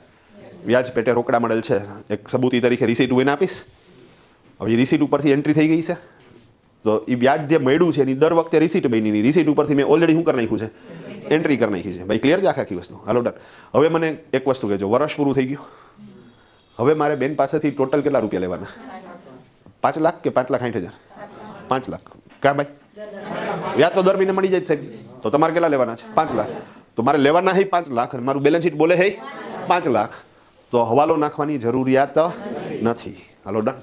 વ્યાજ પેટે રોકડા મળેલ છે, એક સબૂતી તરીકે રિસીટ હું એને આપીશ. હવે એ રિસીટ ઉપરથી એન્ટ્રી થઈ ગઈ છે, તો એ વ્યાજ જે મળ્યું છે એની દર વખતે રિસીટ બની, રિસીટ ઉપરથી મેં ઓલરેડી શું કરી નાખ્યું છે? એન્ટ્રી કરી નાખી છે. ભાઈ ક્લિયર છે આખી વસ્તુ? હાલો ડન. હવે મને એક વસ્તુ કહેજો, વર્ષ પૂરું થઈ ગયું, હવે મારે બેન પાસેથી ટોટલ કેટલા રૂપિયા લેવાના? 5 લાખ કે 5,60,000? 5 લાખ. કા ભાઈ? વ્યાજ તો દર મહિને મળી જાય સાહેબ. તો તમારે કેટલા લેવાના છે? 5 લાખ. તો મારે લેવાના હે 5 લાખ, અને મારું બેલેન્સ શીટ બોલે હે 5 લાખ. તો હવાલો નાખવાની જરૂરિયાત નથી. હાલો ડન.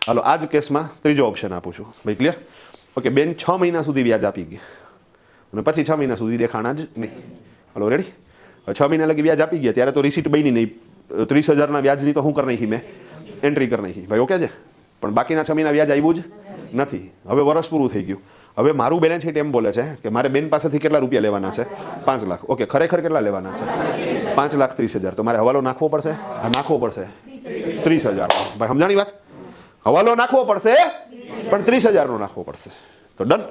હાલો, આ જ કેસમાં ત્રીજો ઓપ્શન આપું છું. ભાઈ ક્લિયર? ઓકે, બેન 6 મહિના સુધી વ્યાજ આપી ગયા, અને પછી 6 મહિના સુધી દેખાણા જ નહીં. હાલો રેડી? 6 મહિના લગી વ્યાજ આપી ગયા, ત્યારે તો રિસીટ બની નહીં. 30,000ના વ્યાજની તો હું કરી નાખી, મેં એન્ટ્રી કરી નાખી. ભાઈ ઓકે છે? પણ બાકીના 6 મહિના વ્યાજ આવ્યું જ નથી. હવે વર્ષ પૂરું થઈ ગયું. હવે મારું બેલેન્સ શીટ એમ બોલે છે કે મારે બેન પાસેથી કેટલા રૂપિયા લેવાના છે? 5 લાખ. ઓકે, ખરેખર કેટલા લેવાના છે? 5,30,000. તો મારે હવાલો નાખવો પડશે? હા, નાખવો પડશે. 30,000. ભાઈ સમજાણી વાત? હવાલો નાખવો પડશે, પણ 30,000નો નાખવો પડશે. તો ડન.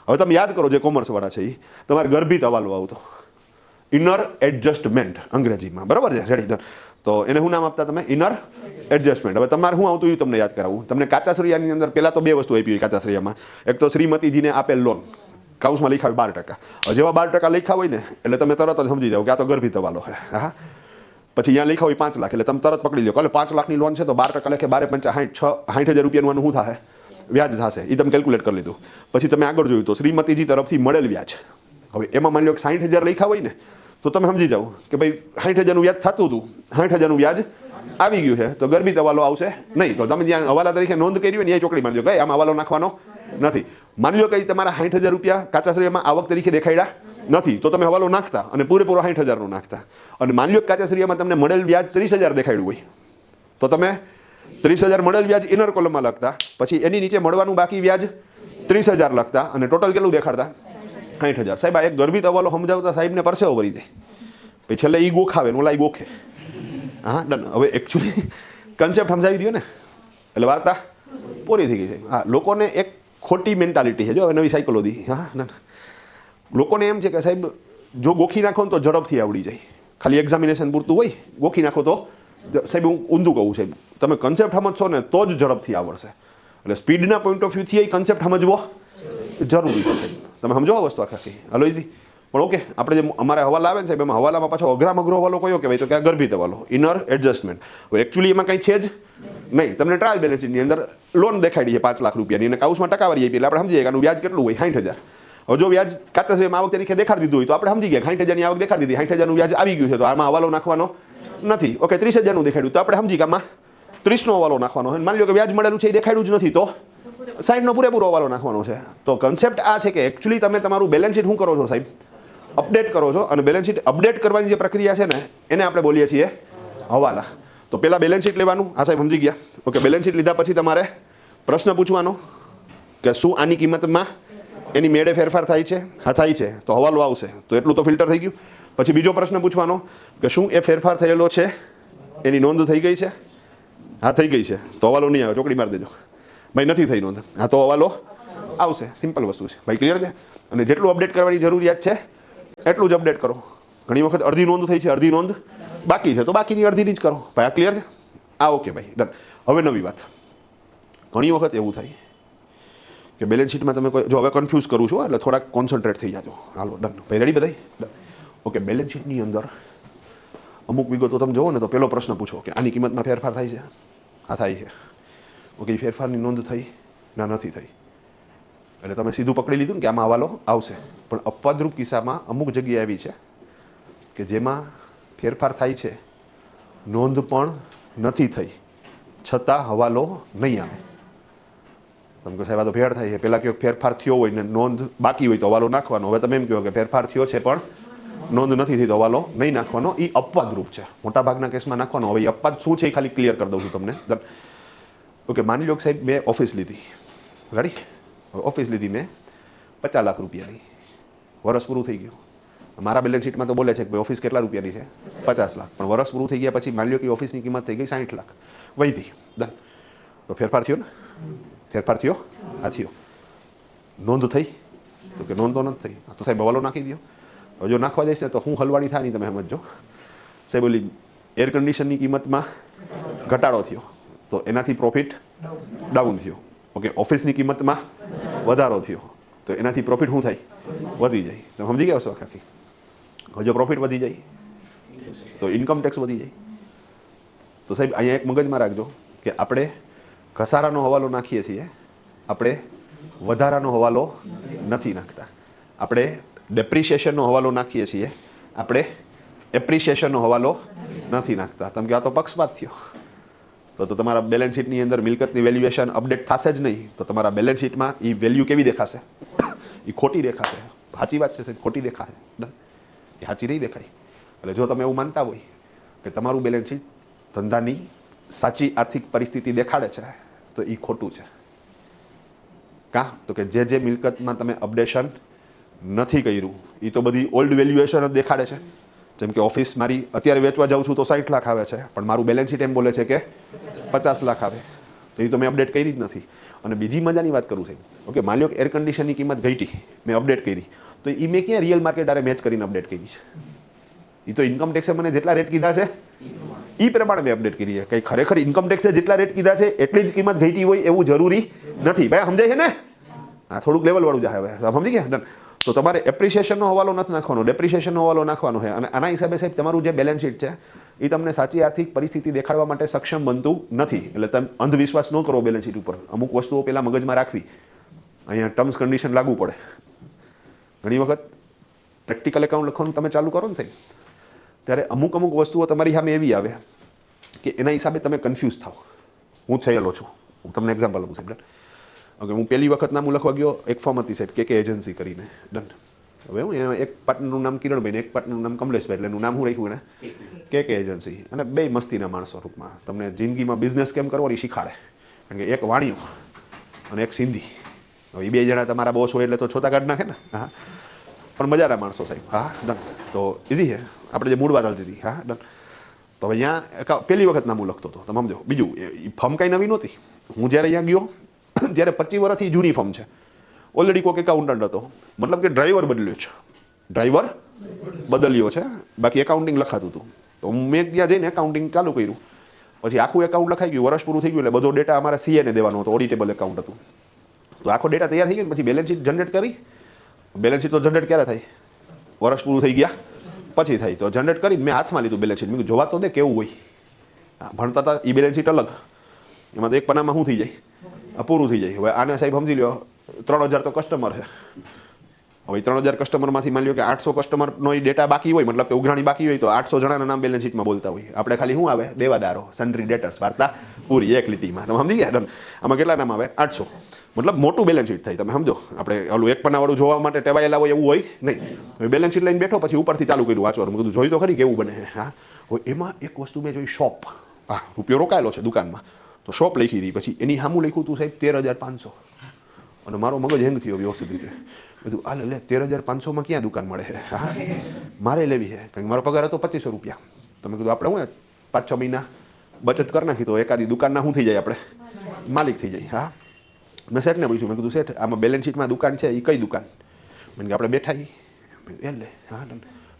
હવે તમે યાદ કરો, જે કોમર્સ વાળા છે એ તમારે ગર્ભિત હવાલો આવતો, ઇનર એડજસ્ટમેન્ટ અંગ્રેજીમાં. બરાબર છે? રેડી? ડન. તો એને શું નામ આપતા તમે? Inner adjustment. હવે તમારે શું આવતું એ તમને યાદ કરાવું. તમને કાચા શ્રેયાની અંદર પહેલાં તો 2 વસ્તુ આપી હોય કાચા શ્રેયામાં. એક તો શ્રીમતીજીને આપેલ લોન, કાઉન્સમાં લખાવી 12%. જેવા 12% લખ્યા હોય ને એટલે તમે તરત જ સમજી જાઓ કે આ તો ગર્ભિત હવાલો છે. હા. પછી અહીંયા લખ્યા હોય 5 લાખ, એટલે તમે તરત પકડી લો કે 5 લાખની લોન છે, તો 12% લખે 12 × 5 = 60,000 રૂપિયાનું શું થશે? વ્યાજ થશે. એ તમે કેલ્ક્યુલેટ કરી લીધું. પછી તમે આગળ જોયું તો શ્રીમતીજી તરફથી મળેલ વ્યાજ. હવે એમાં માની લો કે 60,000 લખ્યા હોય ને, તો તમે સમજી જાઓ કે ભાઈ 60,000નું વ્યાજ થતું હતું, 60,000નું વ્યાજ આવી ગયું છે, તો ગર્ભિત હવાલો આવશે નહીં. તો તમે જ્યાં હવાલા તરીકે નોંધ કરી હોય ને એ ચોકડી મારી દો કે આમાં હવાલો નાખવાનો નથી. માની લો કે તમારા 60,000 રૂપિયા કાચા શ્રેયમાં આવક તરીકે દેખાડ્યા નથી, તો તમે હવાલો નાખતા અને પૂરેપૂરો 60,000નો નાખતા. અને માની લો કે કાચા શ્રેયમાં તમને મળેલ વ્યાજ 30,000 દેખાડ્યું હોય, તો તમે 30,000 મળેલ વ્યાજ ઇનર કોલમમાં લખતા, પછી એની નીચે મળવાનું બાકી વ્યાજ 30,000 લખતા, અને ટોટલ કેટલું દેખાડતા? 60,000. સાહેબ, આ એક ગર્ભિત હવાલો સમજાવતા સાહેબને પરસેવો ભરી દે. પછી છેલ્લે એ ગોખાવે, ઓલા એ ગોખે. હા ડન. હવે એકચ્યુઅલી કન્સેપ્ટ સમજાવી દો ને, એટલે વાર્તા પૂરી થઈ ગઈ છે. હા, લોકોને એક ખોટી મેન્ટાલિટી છે, જો હવે નવી સાયકોલોજી. હા ના, લોકોને એમ છે કે સાહેબ જો ગોખી નાખો ને તો ઝડપથી આવડી જાય, ખાલી એક્ઝામિનેશન પૂરતું હોય, ગોખી નાખો તો સાહેબ હું ઊંધું કહું સાહેબ, તમે કન્સેપ્ટ સમજશો ને તો જ ઝડપથી આવડશે. એટલે સ્પીડના પોઈન્ટ ઓફ વ્યૂથી એ કન્સેપ્ટ સમજવો જરૂરી છે સાહેબ. તમે સમજો આ વસ્તુ આખી? Hello easy. પણ ઓકે, આપણે જે અમારે હવાલા આવે ને સાહેબ, એમાં હવાલામાં પાછો અઘરો હવાલો કયો કહેવાય? તો કે આ ગર્ભિત હવાલો, ઇનર એડજસ્ટમેન્ટ. હવે એકચ્યુઅલી એમાં કંઈ છે જ નહીં. તમને ટ્રાયલ બેલેન્સની અંદર લોન દેખાડી છે 5 લાખ રૂપિયાની, અને કાઉસમાં ટકાવારી આપી, એટલે આપણે સમજીએ કે આનું વ્યાજ કેટલું હોય? 60,000. હવે જો વ્યાજ કાચા શ્રેયમાં આવક તરીકે દેખાડી દીધું હોય તો આપણે સમજી ગયા 60,000ની આવક દેખાડી દીધી, 60,000નું વ્યાજ આવી ગયું છે, તો આમાં હવાલો નાખવાનો નથી. ઓકે, 30,000નું દેખાડ્યું તો આપણે સમજી કે આમાં 30નો હવાલો નાખવાનો છે. માની લો કે વ્યાજ મળેલું છે એ દેખાડ્યું જ નથી, તો 60નો પૂરેપૂરો હવાલો નાખવાનો છે. તો કન્સેપ્ટ આ છે કે એકચ્યુઅલી તમે તમારું બેલેન્સ શીટ શું કરો છો સાહેબ? અપડેટ કરો છો. અને બેલેન્સ શીટ અપડેટ કરવાની જે પ્રક્રિયા છે ને, એને આપણે બોલીએ છીએ હવાલા. તો પહેલાં બેલેન્સ શીટ લેવાનું. આ સાહેબ સમજી ગયા? ઓકે, બેલેન્સ શીટ લીધા પછી તમારે પ્રશ્ન પૂછવાનો કે શું આની કિંમતમાં એની મેળે ફેરફાર થાય છે? હા થાય છે, તો હવાલો આવશે. તો એટલું તો ફિલ્ટર થઈ ગયું. પછી બીજો પ્રશ્ન પૂછવાનો કે શું એ ફેરફાર થયેલો છે એની નોંધ થઈ ગઈ છે? હા થઈ ગઈ છે, તો હવાલો નહીં આવે, ચોકડી મારી દેજો. ભાઈ નથી થઈ નોંધ, હા તો હવાલો આવશે. સિમ્પલ વસ્તુ છે ભાઈ, ક્લિયર છે? અને જેટલું અપડેટ કરવાની જરૂરિયાત છે એટલું જ અપડેટ કરો. ઘણી વખત અડધી નોંધ થઈ છે, અડધી નોંધ બાકી છે, તો બાકીની અડધીની જ કરો. ભાઈ આ ક્લિયર છે? આ ઓકે ભાઈ ડન. હવે નવી વાત, ઘણી વખત એવું થાય કે બેલેન્સ શીટમાં તમે કોઈ જો હવે કન્ફ્યુઝ કરું છું એટલે થોડાક કોન્સન્ટ્રેટ થઈ જાજો. હાલો ડન ભાઈ, રેડી બધાય? ઓકે, બેલેન્સ શીટની અંદર અમુક વિગતો તમે જુઓ ને તો પહેલો પ્રશ્ન પૂછો કે આની કિંમતમાં ફેરફાર થાય છે? આ થાય છે. ઓકે, ફેરફારની નોંધ થઈ? ના, નથી થઈ. એટલે તમે સીધું પકડી લીધું ને કે આમાં હવાલો આવશે. પણ અપવાદરૂપ કિસ્સામાં અમુક જગ્યા એવી છે કે જેમાં ફેરફાર થાય છે, નોંધ પણ નથી થઈ, છતાં હવાલો નહીં આવે. તમે કહો સાહેબ આ તો ફેર થાય છે, પહેલાં કહો ફેરફાર થયો હોય ને નોંધ બાકી હોય તો હવાલો નાખવાનો. હવે તમે એમ કહો કે ફેરફાર થયો છે પણ નોંધ નથી થઈ તો હવાલો નહીં નાખવાનો. એ અપવાદરૂપ છે, મોટાભાગના કેસમાં નાખવાનો. હવે અપવાદ શું છે એ ખાલી ક્લિયર કરી દઉં છું તમને. ઓકે, માની લો કે સાહેબ મેં ઓફિસ લીધી, રેડી? ઓફિસ લીધી મેં 50 લાખ રૂપિયાની, વર્ષ પૂરું થઈ ગયું. મારા બેલેન્સ શીટમાં તો બોલે છે કે ભાઈ ઓફિસ કેટલા રૂપિયાની છે? 50 લાખ. પણ વર્ષ પૂરું થઈ ગયા પછી માની લો કે ઓફિસની કિંમત થઈ ગઈ 60 લાખ, વધી. ડન. તો ફેરફાર થયો ને? ફેરફાર થયો? આ થયો. નોંધ થઈ? તો કે નોંધ તો નથી થઈ. તો સાહેબ હવાલો નાખી દો. હવે જો નાખવા દઈશ ને તો હું હલવાડી થાય નહીં, તમે સમજો. સાહેબ ઓલી એર કન્ડિશનની કિંમતમાં ઘટાડો થયો તો એનાથી પ્રોફિટ ડાઉન થયો. ઓકે, ઓફિસની કિંમતમાં વધારો થયો તો એનાથી પ્રોફિટ શું થાય? વધી જાય. તમે સમજી ગયા છો આખી? હવે જો પ્રોફિટ વધી જાય તો ઇન્કમ ટેક્સ વધી જાય. તો સાહેબ અહીંયા એક મગજમાં રાખજો કે આપણે ઘસારાનો હવાલો નાખીએ છીએ, આપણે વધારાનો હવાલો નથી નાખતા. આપણે ડેપ્રિસિએશનનો હવાલો નાખીએ છીએ, આપણે એપ્રિસિએશનનો હવાલો નથી નાખતા. તમે કે આ તો પક્ષપાત થયો. તો તમારા બેલેન્સ શીટની અંદર મિલકતની વેલ્યુએશન અપડેટ થશે જ નહીં. તો તમારા બેલેન્સ શીટમાં એ વેલ્યુ કેવી દેખાશે? એ ખોટી દેખાશે. સાચી વાત છે, ખોટી દેખાશે. એ સાચી નહીં દેખાય. એટલે જો તમે એવું માનતા હોય કે તમારું બેલેન્સ શીટ ધંધાની સાચી આર્થિક પરિસ્થિતિ દેખાડે છે તો એ ખોટું છે. કાં તો કે જે મિલકતમાં તમે અપડેશન નથી કર્યું એ તો બધી ઓલ્ડ વેલ્યુએશન જ દેખાડે છે. જેમ કે ઓફિસ મારી અત્યારે વેચવા જાઉં છું તો 60 લાખ આવે છે, પણ મારું બેલેન્સ શીટ એમ બોલે છે કે 50 લાખ આવે. તો એ તો મેં અપડેટ કરી જ નથી. અને બીજી મજાની વાત કરું છું, ઓકે, માની લો કે એર કન્ડિશનની કિંમત ઘટી, મેં અપડેટ કરી, તો એ મેં ક્યાં રિયલ માર્કેટ આરે મેચ કરીને અપડેટ કરી છે? એ તો ઇન્કમ ટેક્સે મને જેટલા રેટ કીધા છે એ પ્રમાણે મેં અપડેટ કરી છે. કંઈ ખરેખર ઇન્કમ ટેક્સે જેટલા રેટ કીધા છે એટલી જ કિંમત ઘટી હોય એવું જરૂરી નથી. ભાઈ સમજાય છે ને? હા, થોડુંક લેવલવાળું જાય હવે, સમજી ગયા? તો તમારે એપ્રિસિએશનનો હવાલો નથી નાખવાનો, ડેપ્રિસિએશનનો હવાલો નાખવાનો છે. અને આના હિસાબે સાહેબ તમારું જે બેલેન્સ શીટ છે એ તમને સાચી આર્થિક પરિસ્થિતિ દેખાડવા માટે સક્ષમ બનતું નથી. એટલે તમે અંધવિશ્વાસ ન કરો બેલેન્સ શીટ ઉપર. અમુક વસ્તુઓ પહેલાં મગજમાં રાખવી. અહીંયા ટર્મ્સ કન્ડિશન લાગુ પડે. ઘણી વખત પ્રેક્ટિકલ એકાઉન્ટ લખવાનું તમે ચાલુ કરો ને સાહેબ, ત્યારે અમુક વસ્તુઓ તમારી સામે એવી આવે કે એના હિસાબે તમે કન્ફ્યુઝ થાવ. હું થયેલો છું, હું તમને એક્ઝામ્પલ આપું સાહેબ. ઓકે, હું પહેલી વખત નામ લખવા ગયો, એક ફોર્મ હતી સાહેબ કે એજન્સી કરીને. ડન. હવે હું એના એક પાર્ટનરનું નામ કિરણભાઈ ને એક પાર્ટનરનું નામ કમલેશભાઈ, એટલે એનું નામ શું રાખ્યું એને? કે એજન્સી. અને બે મસ્તીના માણસો રૂપમાં તમને જિંદગીમાં બિઝનેસ કેમ કરવાની શીખાડે. કારણ કે એક વાણિયો અને એક સિંધી. હવે એ બે જણા તમારા બોસ હોય એટલે તો છોતા કાઢ નાખે ને. હા, પણ મજાના માણસો સાહેબ. હા, ડન. તો ઇઝી છે. આપણે જે મૂળ વાત આવતી હતી. હા, ડન. તો હવે અહીંયા પહેલી વખત નામ હું લખતો હતો, તમે સમજો. બીજું, એ ફર્મ કાંઈ નવી નહોતી. હું જ્યારે અહીંયા ગયો ત્યારે 25 વર્ષથી જૂની ફર્મ છે. ઓલરેડી કોઈક એકાઉન્ટન્ટ હતો, મતલબ કે ડ્રાઈવર બદલ્યો છે. ડ્રાઈવર બદલ્યો છે, બાકી એકાઉન્ટિંગ લખાતું હતું. તો મેં ત્યાં જઈને એકાઉન્ટિંગ ચાલુ કર્યું. પછી આખું એકાઉન્ટ લખાઈ ગયું, વર્ષ પૂરું થઈ ગયું, એટલે બધો ડેટા અમારા સીએને દેવાનો હતો. ઓડિટેબલ એકાઉન્ટ હતું. તો આખો ડેટા તૈયાર થઈ ગયો. પછી બેલેન્સ શીટ જનરેટ કરી. બેલેન્સ શીટ તો જનરેટ ક્યારે થાય? વર્ષ પૂરું થઈ ગયા પછી થાય. તો જનરેટ કરી મેં હાથમાં લીધું બેલેન્સ શીટ. મેં જોવા તો દે કેવું હોય. ભણતા હતા એ બેલેન્સ શીટ અલગ, એમાં તો એક પાનામાં શું થઈ જાય? પૂરું થઈ જાય. હવે આને સાહેબ સમજી લો 3000 તો કસ્ટમર છે. હવે 3000 કસ્ટમરમાંથી માની લો કે 800 કસ્ટમરનો ડેટા બાકી હોય, મતલબ કે ઉઘરાણી બાકી હોય, તો 800 જણાના નામ બેલેન્સ શીટમાં બોલતા હોય. આપણે ખાલી શું આવે? દેવાદારો, સન્ડ્રી ડેટર્સ, વાર્તા પૂરી એક લીટીમાં. તમે સમજી ગયા? ડન. આમાં કેટલા નામ આવે? 800. મતલબ મોટું બેલેન્સ શીટ થાય. તમે સમજો, આપણે ઓલું એક પન્નાવાળું જોવા માટે ટેવાયેલા હોય એવું હોય નહીં. હવે બેલેન્સ શીટ લઈને બેઠો, પછી ઉપરથી ચાલુ કર્યું વાંચવાનું. મેં કીધું જોઈ તો ખરી કેવું બને છે. હા, એમાં એક વસ્તુ મેં જોઈ, શોપ. હા, રૂપિયો રોકાયેલો છે દુકાનમાં, તો શોપ લખી હતી. પછી એની સામું લખ્યું હતું સાહેબ 13500. અને મારો મગજ હેંગ થયો વ્યવસ્થિત રીતે. બધું આ લે 13500માં ક્યાં દુકાન મળે છે? હા, મારે લેવી છે. કારણ કે મારો પગાર હતો 2500 રૂપિયા. તમે કીધું આપણે હું 5-6 મહિના બચત કરી નાખી તો એકાદી દુકાનના શું થઈ જાય? આપણે માલિક થઈ જાય. હા, મેં શેઠને પૂછ્યું. મેં કીધું શેઠ, આમાં બેલેન્સ શીટમાં દુકાન છે, એ કઈ દુકાન? મેં કે આપણે બેઠા એટલે. હા,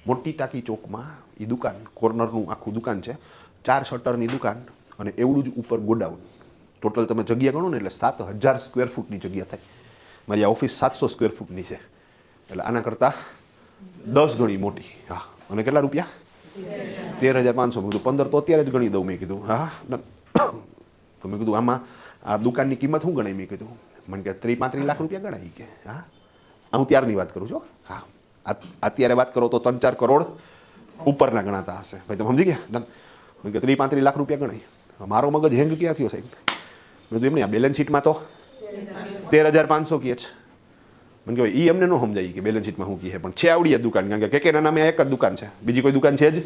મોટી ટાંકી ચોકમાં એ દુકાન, કોર્નરનું આખું દુકાન છે. 4 શટરની દુકાન અને એવડું જ ઉપર ગોડાઉન. ટોટલ તમે જગ્યા ગણો ને એટલે 7000 સ્ક્વેર ફૂટની જગ્યા થાય. મારી આ ઓફિસ 700 સ્ક્વેર ફૂટની છે, એટલે આના કરતાં 10 ગણી મોટી. હા, અને કેટલા રૂપિયા? 13,500. મેં કીધું 15 તો અત્યારે જ ગણી દઉં. મેં કીધું હા. તો મેં કીધું આમાં આ દુકાનની કિંમત શું ગણાય? મેં કીધું મને કે 30-35 લાખ રૂપિયા ગણાય કે. હા, હું ત્યારની વાત કરું છું. હા, અત્યારે વાત કરો તો 3-4 કરોડ ઉપરના ગણાતા હશે. ભાઈ તમે સમજી ગયા? મેં કે 30-35 લાખ રૂપિયા ગણાય. મારો મગજ હેંગ ક્યાં થયો સાહેબ? મેં કીધું એમ નહીં, આ બેલેન્સ શીટમાં તો 13,500 કહે છે. મને કહેવાય એ અમને ન સમજાય કે બેલેન્સ શીટમાં શું કહે, પણ છે આવડી દુકાન, કારણ કે કેના નામે એક જ દુકાન છે, બીજી કોઈ દુકાન છે જ.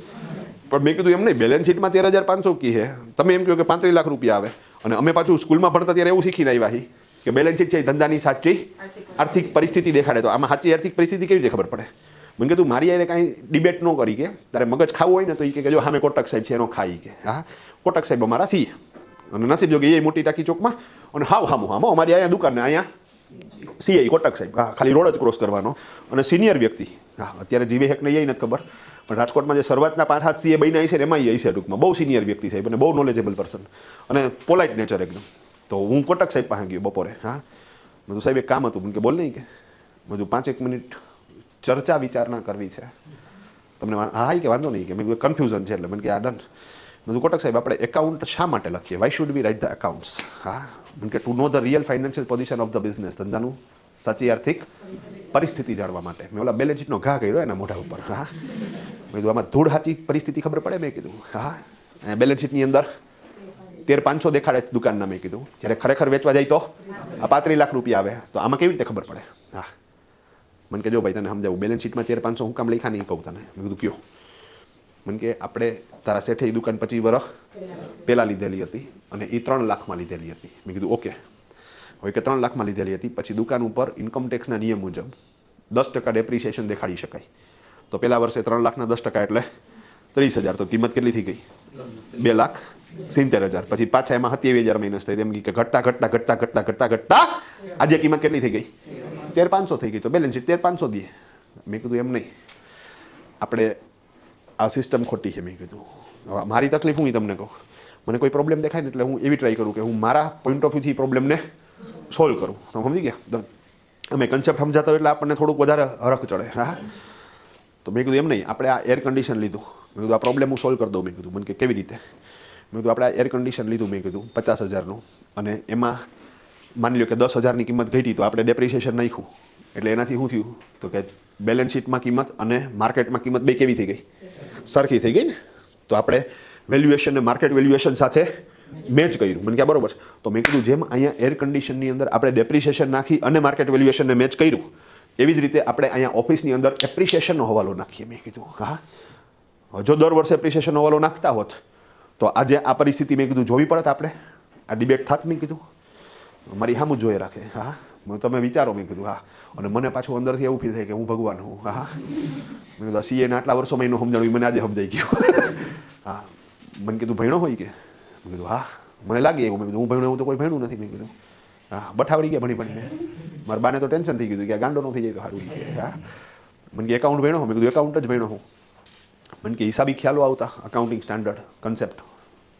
પણ મેં કીધું એમ નહીં, બેલેન્સ શીટમાં 13,500 કહે, તમે એમ કહો કે 35 લાખ રૂપિયા આવે. અને અમે પાછું સ્કૂલમાં ભણતા ત્યારે એવું શીખીને આવ્યા કે બેલેન્સ શીટ છે ધંધાની સાચી આર્થિક પરિસ્થિતિ દેખાડે. તો આમાં સાચી આર્થિક પરિસ્થિતિ કેવી રીતે ખબર પડે? મને કીધું મારી યારે કાંઈ ડિબેટ ન કરી કે તારે મગજ ખાવું હોય ને તો એ કે જો સામે કોટક સાહેબ છે એનો ખાઈ કે. હા, કોટક સાહેબ અમારા સીએ, અને નસીબ જો કે એ મોટી ટાંકી ચોકમાં, અને હાવ હામો અમારી અહીંયા દુકાનને અહીંયા સીએ કોટક સાહેબ. હા, ખાલી રોડ જ ક્રોસ કરવાનો. અને સિનિયર વ્યક્તિ, હા અત્યારે જીવે હેક નહીં, એ નથી ખબર, પણ રાજકોટમાં જે શરૂઆતના 5-7 સીએ બન્યા છે ને એમાં એ છે ટૂંકમાં. બહુ સિનિયર વ્યક્તિ સાહેબ અને બહુ નોલેજેબલ પર્સન અને પોલાઇટ નેચર એકદમ. તો હું કોટક સાહેબ પાસે ગયો બપોરે. હા, બધું સાહેબ એક કામ હતું. મને કે બોલ નહીં કે બધું 5-1 મિનિટ ચર્ચા વિચારણા કરવી છે તમને. હા કે વાંધો નહીં કે મેં કન્ફ્યુઝન છે એટલે મને કે આ ડન. બધું કોટક સાહેબ આપણે એકાઉન્ટ શા માટે લખીએ? Why should we write the accounts? હા, મને કે to know the real financial position of the business, ધંધાનું સાચી આર્થિક પરિસ્થિતિ જાણવા માટે. મેં ઓલા બેલેન્સ શીટનો ઘા કર્યો એના મોઢા ઉપર. હા, મેં કીધું આમાં ધૂળ સાચી પરિસ્થિતિ ખબર પડે? મેં કીધું હા, બેલેન્સ શીટની અંદર 13,500 દેખાડે દુકાનના. મેં કીધું જ્યારે ખરેખર વેચવા જાય તો આ 35 લાખ રૂપિયા આવે. તો આમાં કેવી રીતે ખબર પડે? હા, મને કે જો ભાઈ તને સમજાવું, બેલેન્સ શીટમાં 13,500 હું કામ લખ્યા નહીં કહું તને. મેં કીધું કયો? મને કે આપણે તારા શેઠે એ દુકાન 25 વર્ષ પહેલાં લીધેલી હતી અને એ 3 લાખમાં લીધેલી હતી. મેં કીધું ઓકે. હવે કે 3 લાખમાં લીધેલી હતી, પછી દુકાન ઉપર ઇન્કમ ટેક્સના નિયમ મુજબ 10% ડેપ્રિસિએશન દેખાડી શકાય. તો પહેલા વર્ષે 3 લાખના 10% એટલે 30,000. તો કિંમત કેટલી થઈ ગઈ? 2,70,000. પછી પાછા એમાં 27,000 માઇનસ થઈ. એમ કે ઘટતા આજે કિંમત કેટલી થઈ ગઈ? 13,500 થઈ ગઈ. તો બેલેન્સ શીટ 13,500 દે. મેં કીધું એમ નહીં, આપણે આ સિસ્ટમ ખોટી છે. મેં કીધું હવે મારી તકલીફ હું તમને કહું, મને કોઈ પ્રોબ્લેમ દેખાય ને એટલે હું એવી ટ્રાય કરું કે હું મારા પોઈન્ટ ઓફ વ્યૂથી પ્રોબ્લેમને સોલ્વ કરું. તમે સમજી ગયા? અમે કન્સેપ્ટ સમજાતા હોય એટલે આપણને થોડુંક વધારે હરખ ચડે. હા, તો મેં કીધું એમ નહીં, આપણે આ એર કન્ડિશન લીધું. મેં કીધું આ પ્રોબ્લેમ હું સોલ્વ કરી દઉં. મેં કીધું મને કે કેવી રીતે? મેં કીધું આપણે આ એર કન્ડિશન લીધું. મેં કીધું 50,000નું, અને એમાં માની લો કે 10,000ની કિંમત ઘટી તો આપણે ડેપ્રિસિએશન નાખ્યું એટલે એનાથી શું થયું? તો કે બેલેન્સ શીટમાં કિંમત અને માર્કેટમાં કિંમત બે કેવી થઈ ગઈ? સરખી થઈ ગઈ ને. તો આપણે વેલ્યુએશનને માર્કેટ વેલ્યુએશન સાથે મેચ કર્યું. મને ક્યાં બરોબર? તો મેં કીધું જેમ અહીંયા એર કન્ડિશનની અંદર આપણે ડેપ્રિસિએશન નાખી અને માર્કેટ વેલ્યુએશનને મેચ કર્યું, એવી જ રીતે આપણે અહીંયા ઓફિસની અંદર એપ્રિસિએશનનો હવાલો નાખીએ. મેં કીધું હા, જો દર વર્ષે એપ્રિસિએશનનો હવાલો નાખતા હોત તો આજે આ પરિસ્થિતિ મેં કીધું જોવી પડત, આપણે આ ડિબેટ થાત. મેં કીધું મારી સામું જોઈએ રાખે. હા, તમે વિચારો. મેં કીધું હા, અને મને પાછું અંદરથી એવું ફીલ થાય કે હું ભગવાન હું. હા, મેં કીધું સીએના આટલા વર્ષોમાં એનું સમજાણું મને આજે સમજાઈ ગયું. હા, મને કીધું ભણ્યો હોય કે? મેં કીધું હા, મને લાગે એવું. મેં કીધું હું ભણ્યો એવું તો કોઈ ભણ્યું નથી. મેં કીધું હા, બઠાવડી ગયા ભણી ભણીને. મારા બાને તો ટેન્શન થઈ ગયું કે ગાંડો ન થઈ જાય તો સારું. હા, મને કે એકાઉન્ટ ભણ્યો હું? મેં કીધું એકાઉન્ટ જ ભણ્યો હું. મને કે હિસાબી ખ્યાલો આવતા, અકાઉન્ટિંગ સ્ટાન્ડર્ડ કન્સેપ્ટ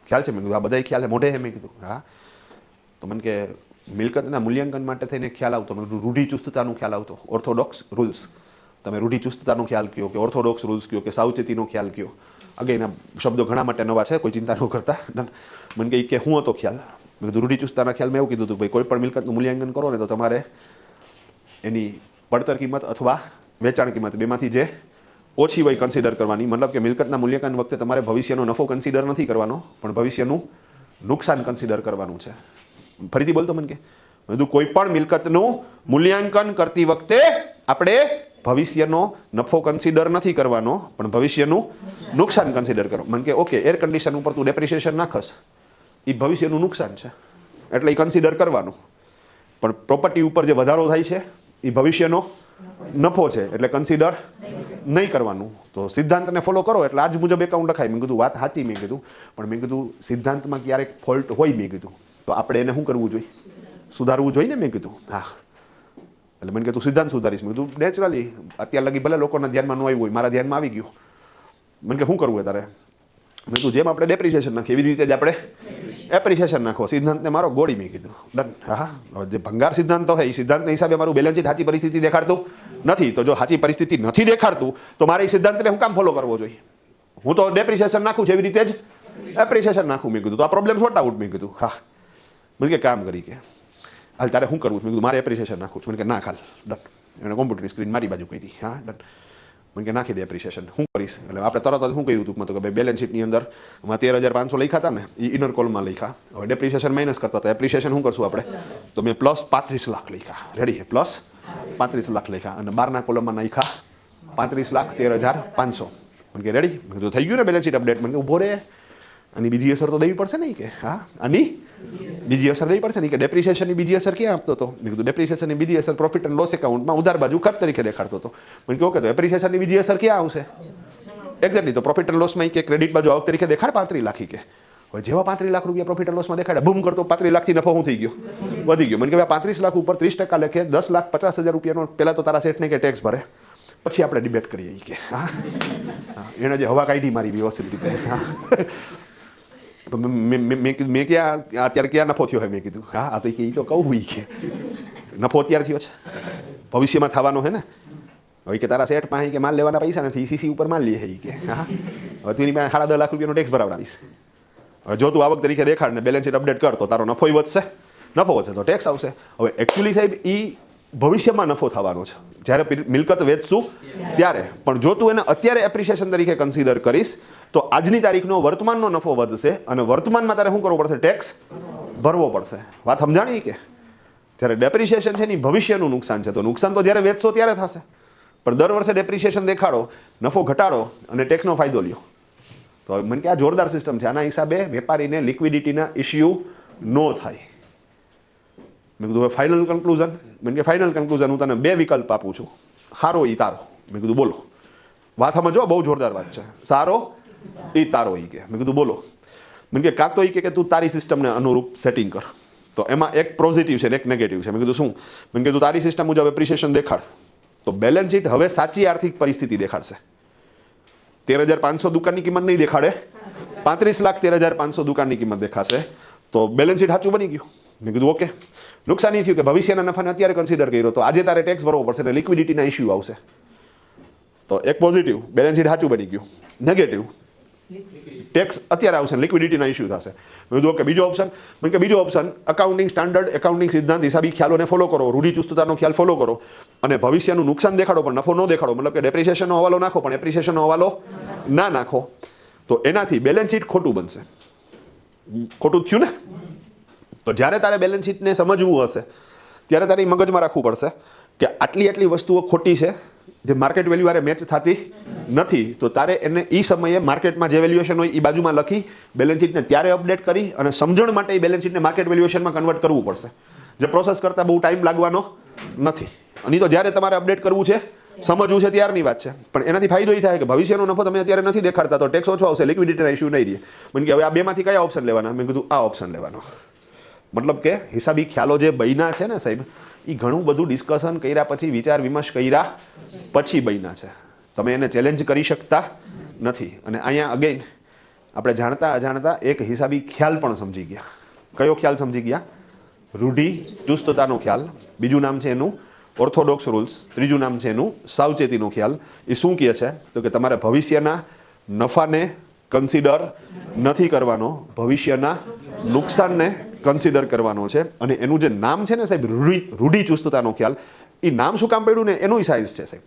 ખ્યાલ છે? મેં કીધું આ બધાય ખ્યાલ છે, મોઢે છે. મેં કીધું હા. તો મને કે મિલકતના મૂલ્યાંકન માટે થઈને ખ્યાલ આવતો. મેં કીધું રૂઢિચુસ્તતાનો ખ્યાલ આવતો, ઓર્થોડોક્સ રૂલ્સ. તમે રૂઢિચુસ્તતાનો ખ્યાલ કયો કે ઓર્થોડોક્સ રૂલ્સ કયો કે સાવચેતીનો ખ્યાલ કયો. અગેન આ શબ્દો ઘણા માટે નવા છે, કોઈ ચિંતા ન કરતા. મને કે હું હતો ખ્યાલ? મેં કીધું રૂઢિચુસ્તતાના ખ્યાલમાં એવું કીધું હતું ભાઈ કોઈ પણ મિલકતનું મૂલ્યાંકન કરો ને તો તમારે એની પડતર કિંમત અથવા વેચાણ કિંમત બેમાંથી જે ઓછી હોય કન્સિડર કરવાની. મતલબ કે મિલકતના મૂલ્યાંકન વખતે તમારે ભવિષ્યનો નફો કન્સિડર નથી કરવાનો, પણ ભવિષ્યનું નુકસાન કન્સિડર કરવાનું છે. ફરીથી બોલતો મને કે બધું કોઈ પણ મિલકતનું મૂલ્યાંકન કરતી વખતે આપણે ભવિષ્યનો નફો કન્સિડર નથી કરવાનો, પણ ભવિષ્યનું નુકસાન કન્સિડર કરો. મને કે ઓકે, એર કન્ડિશન ઉપર તું ડેપ્રિસિએશન નાખસ, એ ભવિષ્યનું નુકસાન છે એટલે એ કન્સિડર કરવાનું. પણ પ્રોપર્ટી ઉપર જે વધારો થાય છે એ ભવિષ્યનો નફો છે એટલે કન્સિડર નહીં કરવાનું. તો સિદ્ધાંતને ફોલો કરો એટલે આજ મુજબ એકાઉન્ટ લખાય. મેં કીધું વાત સાચી. મેં કીધું પણ મેં કીધું સિદ્ધાંતમાં ક્યારેક ફોલ્ટ હોય. મેં કીધું તો આપણે એને શું કરવું જોઈએ? સુધારવું જોઈએ ને. મેં કીધું હા. એટલે મને કીધું સિદ્ધાંત સુધારીશ. મેં કીધું નેચરલી અત્યાર લગી ભલે લોકોના ધ્યાનમાં ન આવ્યું હોય, મારા ધ્યાનમાં આવી ગયું. મને કે શું કરવું તારે? મેં કીધું જેમ આપણે ડેપ્રિસિએશન નાખીએ એવી રીતે જ આપણે એપ્રિસિએશન નાખો. સિદ્ધાંતને મારો ગોળી મેં કીધું ડન. હા હવે જે ભંગાર સિદ્ધાંત હોય એ સિદ્ધાંતના હિસાબે મારું બેલેન્સ શીટ સાચી પરિસ્થિતિ દેખાડતું નથી. તો જો સાચી પરિસ્થિતિ નથી દેખાડતું તો મારે એ સિદ્ધાંતને હું કામ ફોલો કરવો જોઈએ? હું તો ડેપ્રિસિએશન નાખું છું એવી રીતે જ એપ્રિસિએશન નાખું. મેં કીધું તો આ પ્રોબ્લેમ શોર્ટ આઉટ. મેં કીધું હા. મને કે કામ કરી કે હાલ તારે શું કરવું? મેં કીધું મારે એપ્રિસિએશન નાખું છું. મને કે ના ખાલ ડન. એને કોમ્પ્યુટરની સ્ક્રીન મારી બાજુ કરી હા ડન. મને કે નાખી દે એપ્રિસિએશન. શું કરીશ? એટલે આપણે તરત જ શું કર્યું ટૂંકમાં તો કે ભાઈ બેલેન્સ શીટની અંદર 13,500 લખ્યા હતા ને એ ઇનર કોલમાં લખ્યા. હવે ડેપ્રિસિએશન માઇનસ કરતા હતા. એપ્રિસિએશન શું કરશું આપણે? તો મેં પ્લસ 35 લાખ લખ્યા. રેડી? પ્લસ 35 લાખ લખ્યા અને 12ના કોલમમાં નાખ્યા 35,13,500. મને કે રેડી? મેં કીધું થઈ ગયું ને બેલેન્સ શીટ અપડેટ? મને કે ઊભો રહે આની બીજી અસર તો દેવી પડશે નહીં કે હા આની બીજી અસર દેવી પડશે નહીં કે ડેપ્રિસિએશનની બીજી અસર ક્યાં આપતો હતો? મેં કીધું ડેપ્રિસિએશનની બીજી અસર પ્રોફિટ એન્ડ લોસ એકાઉન્ટમાં ઉધાર બાજુ ખર્ચ તરીકે દેખાડતો હતો. મને કહો કે તો એપ્રિસિએશનની બીજી અસર ક્યાં આવશે? એક્ઝેક્ટલી. તો પ્રોફિટ એન્ડ લોસમાં કે ક્રેડિટ બાજુ આવક તરીકે દેખાડ 35 લાખ. કે હવે જેવા 35 લાખ રૂપિયા પ્રોફિટ એન્ડ લોસમાં દેખાડ્યા બૂમ કરતો 35 લાખથી નફો શું થઈ ગયો? વધી ગયો. મને કે 35 લાખ ઉપર 30% લેખે 10,50,000 રૂપિયાનો પહેલા તો તારા શેઠને કે ટેક્સ ભરે, પછી આપણે ડિબેટ કરીએ કે હા એને જે હવા કાઢી મારી વ્યવસ્થિત રીતે. હા મેં ક્યાં અત્યારે ક્યાં નફો થયો હોય? મેં કીધું હા આ તો એ તો કહું હોય કે નફો અત્યારે થયો છે, ભવિષ્યમાં થવાનો છે ને. હવે કે તારા શેઠ પાસે કે માલ લેવાના પૈસા નથી, સીસી ઉપર માલ લે કે હા હવે તું એની પાસે 10.5 લાખ રૂપિયાનો ટેક્સ ભરાવડાવીશ. હવે જો તું આવક તરીકે દેખાડ ને બેલેન્સ શીટ અપડેટ કર તો તારો નફો વધશે, નફો વધશે તો ટેક્સ આવશે. હવે એકચ્યુઅલી સાહેબ એ ભવિષ્યમાં નફો થવાનો છે જ્યારે મિલકત વેચશું ત્યારે. પણ જો તું એને અત્યારે એપ્રિસિએશન તરીકે કન્સિડર કરીશ તો આજની તારીખનો વર્તમાનનો નફો વધશે અને વર્તમાનમાં તારે શું કરવું પડશે? ટેક્સ ભરવો પડશે. વાત સમજાણી કે જ્યારે ડેપ્રિસિએશન છે ને ભવિષ્યનું નુકસાન છે, તો નુકસાન તો જ્યારે વેચશો ત્યારે થશે. પણ દર વર્ષે ડેપ્રિસિએશન દેખાડો, નફો ઘટાડો અને ટેક્સનો ફાયદો લ્યો. તો મને કે આ જોરદાર સિસ્ટમ છે. આના હિસાબે વેપારીને લિક્વિડિટીના ઇસ્યુ ન થાય. મેં કીધું હવે ફાઇનલ કન્ક્લુઝન? મેં કે ફાઇનલ કન્ક્લુઝન હું તને 2 વિકલ્પ આપું છું, સારો ઈ તારો. મેં કીધું બોલો. વાત સમજો, બહુ જોરદાર વાત છે. સારો ઈ તારો ઈ કે. મેં કીધું બોલો. મેં કે કાં તો ઈ કે તું તારી સિસ્ટમને અનુરૂપ સેટિંગ કર. તો એમાં એક પોઝિટિવ છે ને એક નેગેટિવ છે. મેં કીધું શું? મેં કીધું તારી સિસ્ટમ મુજબ એપ્રિસિએશન દેખાડ તો બેલેન્સ શીટ હવે સાચી આર્થિક પરિસ્થિતિ દેખાડશે. 13,500 દુકાનની કિંમત નહીં દેખાડે, 35 લાખ 13,500 દુકાનની કિંમત દેખાશે. તો બેલેન્સ શીટ સાચું બની ગયું. મેં કીધું ઓકે. નુકસાની થયું કે ભવિષ્યના નફાને અત્યારે કન્સિડર કર્યો તો આજે તારે ટેક્સ ભરવો પડશે અને લિક્વિડિટીના ઇસ્યુ આવશે. તો એક પોઝિટિવ, બેલેન્સ શીટ સાચું બની ગયું. નેગેટિવ, ટેક્સ અત્યારે આવશે, લિક્વિડિટીના ઇસ્યુ થશે. મેં કીધું ઓકે. બીજો ઓપ્શન? મેં કે બીજો ઓપ્શન અકાઉન્ટિંગ સ્ટાન્ડર્ડ, એકાઉન્ટિંગ સિદ્ધાંત, હિસાબી ખ્યાલોને ફોલો કરો, રૂઢિચુસ્તતાનો ખ્યાલ ફોલો કરો અને ભવિષ્યનું નુકસાન દેખાડો પણ નફો ન દેખાડો. મતલબ કે ડેપ્રિસિએશનનો હવાલો નાખો પણ એપ્રિસિએશનનો હવાલો ના નાખો. તો એનાથી બેલેન્સ શીટ ખોટું બનશે. ખોટું થયું ને? તો જ્યારે તારે બેલેન્સ શીટને સમજવું હશે ત્યારે તારે મગજમાં રાખવું પડશે કે આટલી વસ્તુઓ ખોટી છે જે માર્કેટ વેલ્યુ વારે મેચ થતી નથી. તો તારે એને એ સમયે માર્કેટમાં જે વેલ્યુએશન હોય એ બાજુમાં લખી બેલેન્સ શીટને ત્યારે અપડેટ કરી અને સમજણ માટે એ બેલેન્સ શીટને માર્કેટ વેલ્યુએશનમાં કન્વર્ટ કરવું પડશે. જે પ્રોસેસ કરતાં બહુ ટાઈમ લાગવાનો નથી. અને તો જ્યારે તમારે અપડેટ કરવું છે, સમજવું છે ત્યારની વાત છે. પણ એનાથી ફાયદો એ થાય કે ભવિષ્યનો નફો તમે અત્યારે નથી દેખાડતા તો ટેક્સ ઓછો આવશે, લિક્વિડિટીના ઇસ્યુ નહીં રહે. મને કે હવે આ બેમાંથી કયા ઓપ્શન લેવાના? મેં કીધું આ ઓપ્શન લેવાનો. મતલબ કે હિસાબી ખ્યાલો જે બન્યા છે ને સાહેબ, એ ઘણું બધું ડિસ્કશન કર્યા પછી, વિચાર વિમર્શ કર્યા પછી બન્યા છે. તમે એને ચેલેન્જ કરી શકતા નથી. અને અહીંયા અગેન આપણે જાણતા અજાણતા એક હિસાબી ખ્યાલ પણ સમજી ગયા. કયો ખ્યાલ સમજી ગયા? રૂઢિ ચુસ્તતાનો ખ્યાલ. બીજું નામ છે એનું ઓર્થોડોક્સ રૂલ્સ. ત્રીજું નામ છે એનું સાવચેતીનો ખ્યાલ. એ શું કહે છે? તો કે તમારે ભવિષ્યના નફાને કન્સિડર નથી કરવાનો, ભવિષ્યના નુકસાનને કન્સિડર કરવાનો છે. અને એનું જે નામ છે ને સાહેબ રૂઢિચુસ્તતાનો ખ્યાલ, એ નામ શું કામ પડ્યું ને એનું સાયન્સ છે સાહેબ.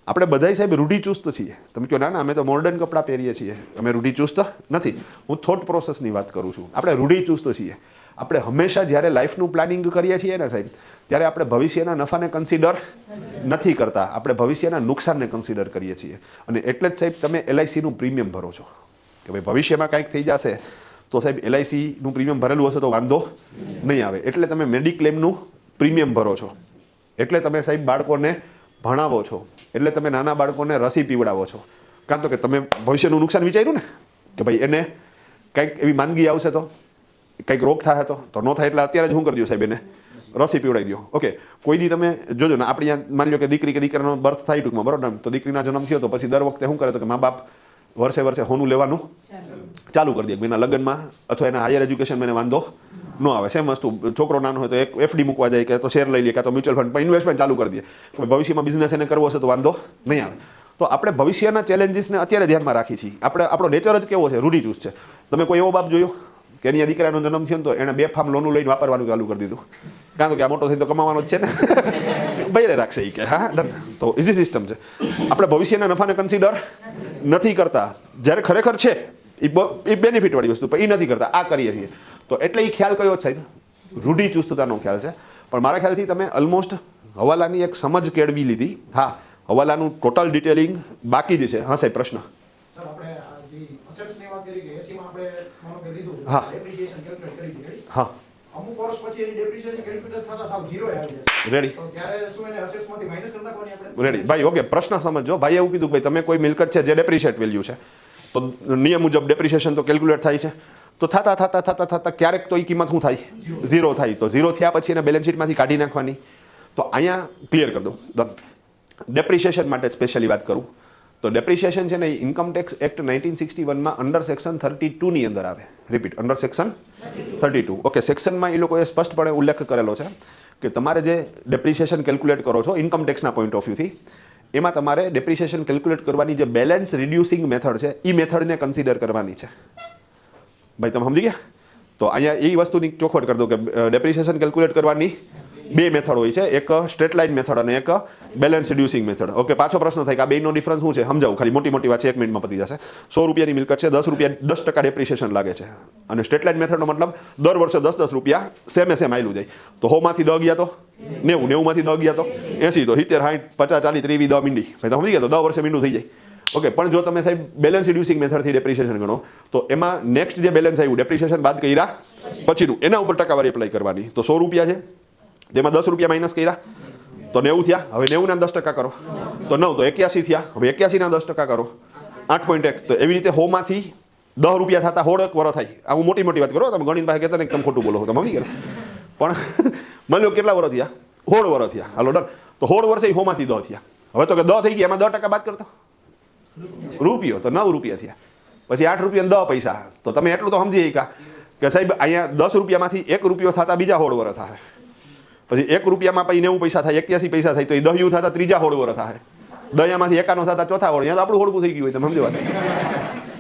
આપણે બધાય સાહેબ રૂઢિચુસ્ત છીએ. તમે કહો ના ના અમે તો મોડર્ન કપડાં પહેરીએ છીએ, અમે રૂઢિચુસ્ત નથી. હું થોટ પ્રોસેસની વાત કરું છું. આપણે રૂઢિચુસ્ત છીએ. આપણે હંમેશા જ્યારે લાઈફનું પ્લાનિંગ કરીએ છીએ ને સાહેબ, ત્યારે આપણે ભવિષ્યના નફાને કન્સિડર નથી કરતા, આપણે ભવિષ્યના નુકસાનને કન્સિડર કરીએ છીએ. અને એટલે જ સાહેબ તમે LICનું પ્રીમિયમ ભરો છો કે ભાઈ ભવિષ્યમાં કાંઈક થઈ જશે તો સાહેબ LICનું પ્રીમિયમ ભરેલું હશે તો વાંધો નહીં આવે. એટલે તમે મેડિક્લેમનું પ્રીમિયમ ભરો છો. એટલે તમે સાહેબ બાળકોને ભણાવો છો. એટલે તમે નાના બાળકોને રસી પીવડાવો છો. કાં તો કે તમે ભવિષ્યનું નુકસાન વિચાર્યું ને કે ભાઈ એને કંઈક એવી માંદગી આવશે તો, કંઈક રોગ થાય તો ન થાય એટલે અત્યારે જ શું કરી દો સાહેબ, એને રસી પીવડાવી દો. ઓકે. કોઈ દી તમે જોજો ને, આપણે અહીંયા માની લો કે દીકરી કે દીકરાનો બર્થ થાય ટૂંકમાં, બરોબર? તો દીકરીના જન્મ થયો તો પછી દર વખતે શું કરે તો કે મા બાપ વર્ષે વર્ષે હોનું લેવાનું ચાલુ કરી દે. એના લગ્નમાં અથવા એના હાયર એજ્યુકેશનમાં એને વાંધો ન આવે. સેમ વસ્તુ, છોકરો નાનો હોય તો એક એફડી મૂકવા જાય કે તો શેર લઈ લે કે તો મ્યુચ્યુઅલ ફંડ પણ ઇન્વેસ્ટમેન્ટ ચાલુ કરી દે. ભવિષ્યમાં બિઝનેસ એને કરવો હશે તો વાંધો નહીં આવે. તો આપણે ભવિષ્યના ચેલેન્જીસને અત્યારે ધ્યાનમાં રાખી છીએ. આપણો નેચર જ કેવો છે, રૂઢિચુસ્ત છે. તમે કોઈ એવો બાપ જોયો કે એની દીકરાનો જન્મ થયો ને તો એણે 2 ફાર્મ લોનું લઈને વાપરવાનું ચાલુ કરી દીધું? કારણ તો કે આ મોટો થઈને તો કમાવાનો જ છે ને, બૈરે રાખશે એ કે હા ડન. તો ઇઝી સિસ્ટમ છે. આપણે ભવિષ્યના નફાને કન્સિડર નથી કરતા. જ્યારે ખરેખર છે એ બેનિફિટવાળી વસ્તુ, પણ એ નથી કરતા, આ કરીએ છીએ. તો એટલે એ ખ્યાલ કયો સાહેબ? રૂઢિચુસ્તતાનો ખ્યાલ છે. પણ મારા ખ્યાલથી તમે ઓલમોસ્ટ હવાલાની એક સમજ કેળવી લીધી. હા, હવાલાનું ટોટલ ડિટેલિંગ બાકી જ છે. હા સાહેબ, પ્રશ્ન? હા હા, અમુક વર્ષ પછી એની ડેપ્રિસિએશન કેલ્ક્યુલેટ થતા સાવ 0 આવી જાય. રેડી તો ત્યારે શું એને એસેટ્સમાંથી માઈનસ કરી નાખવાની આપણે? રેડી ભાઈ. ઓકે, પ્રશ્ન સમજો. ભાઈ એવું કીધું કે ભાઈ તમે કોઈ મિલકત છે જે ડેપ્રિશિએટ વેલ્યુ છે, તો નિયમ મુજબ ડેપ્રિસિએશન તો કેલ્ક્યુલેટ થાય છે. તો થતા ક્યારેક તો એ કિંમત શું થાય? 0 થાય. તો 0 થયા પછી એને બેલેન્સ શીટમાંથી કાઢી નાખવાની. તો અહીંયા ક્લિયર કરી દઉં. ડેપ્રિસિએશન માટે સ્પેશિયલી વાત કરું તો ડેપ્રિસિએશન છે ને એ ઇન્કમ ટેક્સ એક્ટ 1961માં અંડર સેક્શન 32 ની અંદર આવે. Repeat, under section 32. ઓકે, સેક્શનમાં એ લોકોએ સ્પષ્ટપણે ઉલ્લેખ કરેલો છે કે તમારે જે ડેપ્રિસિએશન કેલ્ક્યુલેટ કરો છો ઇન્કમ ટેક્સના પોઈન્ટ ઓફ વ્યૂથી, એમાં તમારે ડેપ્રિસિએશન કેલ્ક્યુલેટ કરવાની જે બેલેન્સ રિડ્યુસિંગ મેથડ છે એ મેથડને કન્સિડર કરવાની છે. ભાઈ તમે સમજી ગયા? તો અહીંયા એ વસ્તુની ચોખવટ કરી દો કે ડેપ્રિસિએશન કેલ્ક્યુલેટ કરવાની 2 મેથડ હોય છે, એક સ્ટ્રેટ લાઇન મેથડ અને એક બેલેન્સ રિડ્યુસિંગ મેથડ. ઓકે, પાછો પ્રશ્ન થાય કે આ બેનો ડિફરન્સ શું છે? સમજાવું, ખાલી મોટી વાત છે, 1 મિનિટમાં પતી જશે. 100 રૂપિયાની મિલકત છે, 10% ડેપ્રિસિએશન લાગે છે. અને સ્ટ્રેટ લાઇન મેથડનો મતલબ દર વર્ષે 10 રૂપિયા સેમ આયલું જાય. તો 100 માંથી 10 ગયા તો 90, 90 માંથી 10 ગયા તો 80, તો 70, 60, 50, 40, 30, 10 મીંડી. ભાઈ તમે સમજી ગયા? તો 10 વર્ષે મીંડું થઈ જાય. ઓકે, પણ જો તમે સાહેબ બેલેન્સ રિડ્યુસિંગ મેથડથી ડેપ્રિસિએશન ગણો તો એમાં નેક્સ્ટ જે બેલેન્સ આવ્યું ડેપ્રિસિએશન બાદ કર્યા પછીનું, એના ઉપર ટકાવારી એપ્લાય કરવાની. તો 100 રૂપિયા છે, તેમાં 10 રૂપિયા માઇનસ કર્યા તો 90 થયા. હવે 90 ના 10% કરો તો 9, તો 81 થયા. હવે 81 ના 10% કરો 8.1. તો એવી રીતે 100 માંથી 10 રૂપિયા થતા 16 વર્ષ થાય. આ હું મોટી વાત કરો, તમે ગણીને પાસે કહેતા ને તમે ખોટું બોલો છો, તમે સમજી ગયા? પણ માની લો કેટલા વર્ષ થયા? 16 વર્ષ થયા. હાલો ડન. તો 16 વર્ષે 100 માંથી 10 થયા. હવે તો કે 10 થઈ ગયા, એમાં 10% બાદ કરતો રૂપિયો, તો 9 રૂપિયા થયા. પછી 8 રૂપિયા 10 પૈસા. તો તમે એટલું તો સમજી ગયા કે સાહેબ અહીંયા 10 રૂપિયામાંથી 1 રૂપિયો થતા બીજા 16 વર્ષ થાય. પછી 1 રૂપિયામાં પછી 90 પૈસા થાય, 81 પૈસા થાય, તો એ 10 થતા ત્રીજા 16 વર્ષ થાય. 10માંથી 51 થતા ચોથા વર્ષ. અહીંયા તો આપણું હોડકું થઈ ગયું હોય, તમે સમજો વાત.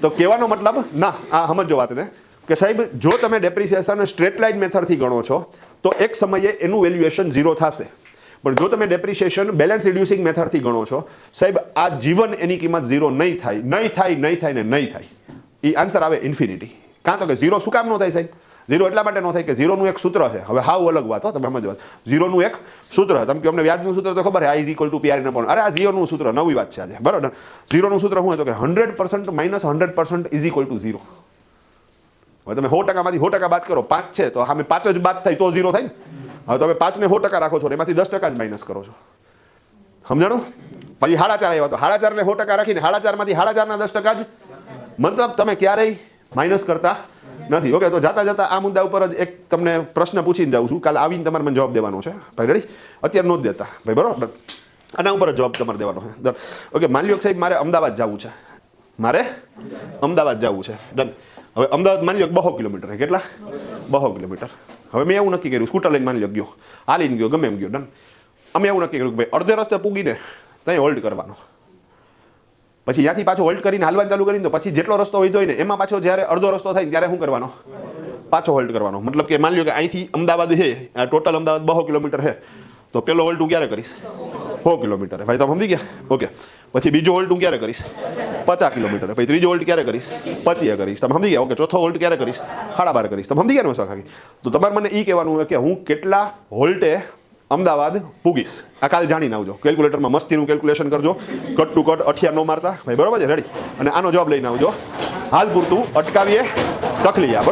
તો કહેવાનો મતલબ ના, આ સમજો વાતને કે સાહેબ જો તમે ડેપ્રિસિએશન સ્ટ્રેટ લાઇન મેથડથી ગણો છો તો એક સમયે એનું વેલ્યુએશન 0 થશે. પણ જો તમે ડેપ્રિસિએશન બેલેન્સ રિડ્યુસિંગ મેથડથી ગણો છો સાહેબ, આ જીવન એની કિંમત 0 નહીં થાય, નહીં થાય ને નહીં થાય. એ આન્સર આવે ઇન્ફિનિટી. કાં તો કે 0 શું કામ ન થાય સાહેબ? 0 એટલા માટે ન થાય કે 0 નું એક સૂત્ર છે. હવે હાવ અલગ વાત હો, તમે સમજો વાત. 0 નું એક સૂત્ર છે. તમે કે અમને વ્યાજનું સૂત્ર તો ખબર છે, I = PR ને પણ. અરે આ 0 નું સૂત્ર નવી વાત છે આજે, બરાબર? 0 નું સૂત્ર શું હોય તો કે 100% - 100% = 0. હવે તમે 100% માંથી 100% બાદ કરો, 5 છે તો સામે 5 જ બાદ થાય તો 0 થાય ને. હવે તમે 5 ને 100% રાખો છો, એમાંથી 10% જ માઇનસ કરો છો. સમજાણું? પછી 4.5 આવ્યા તો 4.5 ને 100% રાખીને 4.5 માંથી 4.5 ના 10% જ, મતલબ તમે ક્યારેય માઇનસ કરતા નથી. ઓકે, તો જાતા આ મુદ્દા ઉપર જ એક તમને પ્રશ્ન પૂછીને જાઉં છું. કાલે આવીને તમારે મને જવાબ દેવાનો છે ભાઈ. રેડી? અત્યારે નો જ દેતા ભાઈ, બરોબર? આના ઉપર જ જવાબ તમારે દેવાનો છે. ઓકે, માની લો સાહેબ મારે અમદાવાદ જવું છે. ડન. હવે અમદાવાદ માની લો 200 કિલોમીટર છે. કેટલા? 200 કિલોમીટર. હવે મેં એવું નક્કી કર્યું, સ્કૂટર લઈને માની લો ગયો, હાલીને ગયો, ગમે એમ ગયો. ડન. અમે એવું નક્કી કર્યું કે ભાઈ અડધે રસ્તે પૂગીને ત્યાં હોલ્ડ કરવાનો. પછી ત્યાંથી પાછો હોલ્ડ કરીને હાલવાનું ચાલુ કરીને તો પછી જેટલો રસ્તો વધ્યો હોય ને એમાં પાછો જ્યારે અડધો રસ્તો થાય ત્યારે શું કરવાનો? પાછો હોલ્ડ કરવાનો. મતલબ કે માની લો કે અહીંથી અમદાવાદ છે, આ ટોટલ અમદાવાદ 200 કિલોમીટર છે, તો પેલો હોલ્ડ હું ક્યારે કરીશ? 100 કિલોમીટર. ભાઈ તમે સમજી ગયા? ઓકે. પછી બીજો હોલ્ડ હું ક્યારે કરીશ? 50 કિલોમીટર. પછી ત્રીજો હોલ્ડ ક્યારે કરીશ? 25 કરીશ. તમે સમજી ગયા? ઓકે. ચોથો હોલ્ડ ક્યારે કરીશ? 12.5 કરીશ. તમે સમજી ગયા ને ખાખી? તો તમારે મને એ કહેવાનું હોય કે હું કેટલા હોલ્ટે અમદાવાદ પૂગીશ. આ કાલે જાણીને આવજો. કેલ્ક્યુલેટરમાં મસ્તીનું કેલ્ક્યુલેશન કરજો, કટ ટુ કટ 88 ન મારતા ભાઈ, બરોબર છે? રેડી? અને આનો જવાબ લઈને આવજો. હાલ પૂરતું અટકાવીએ તકલીયા.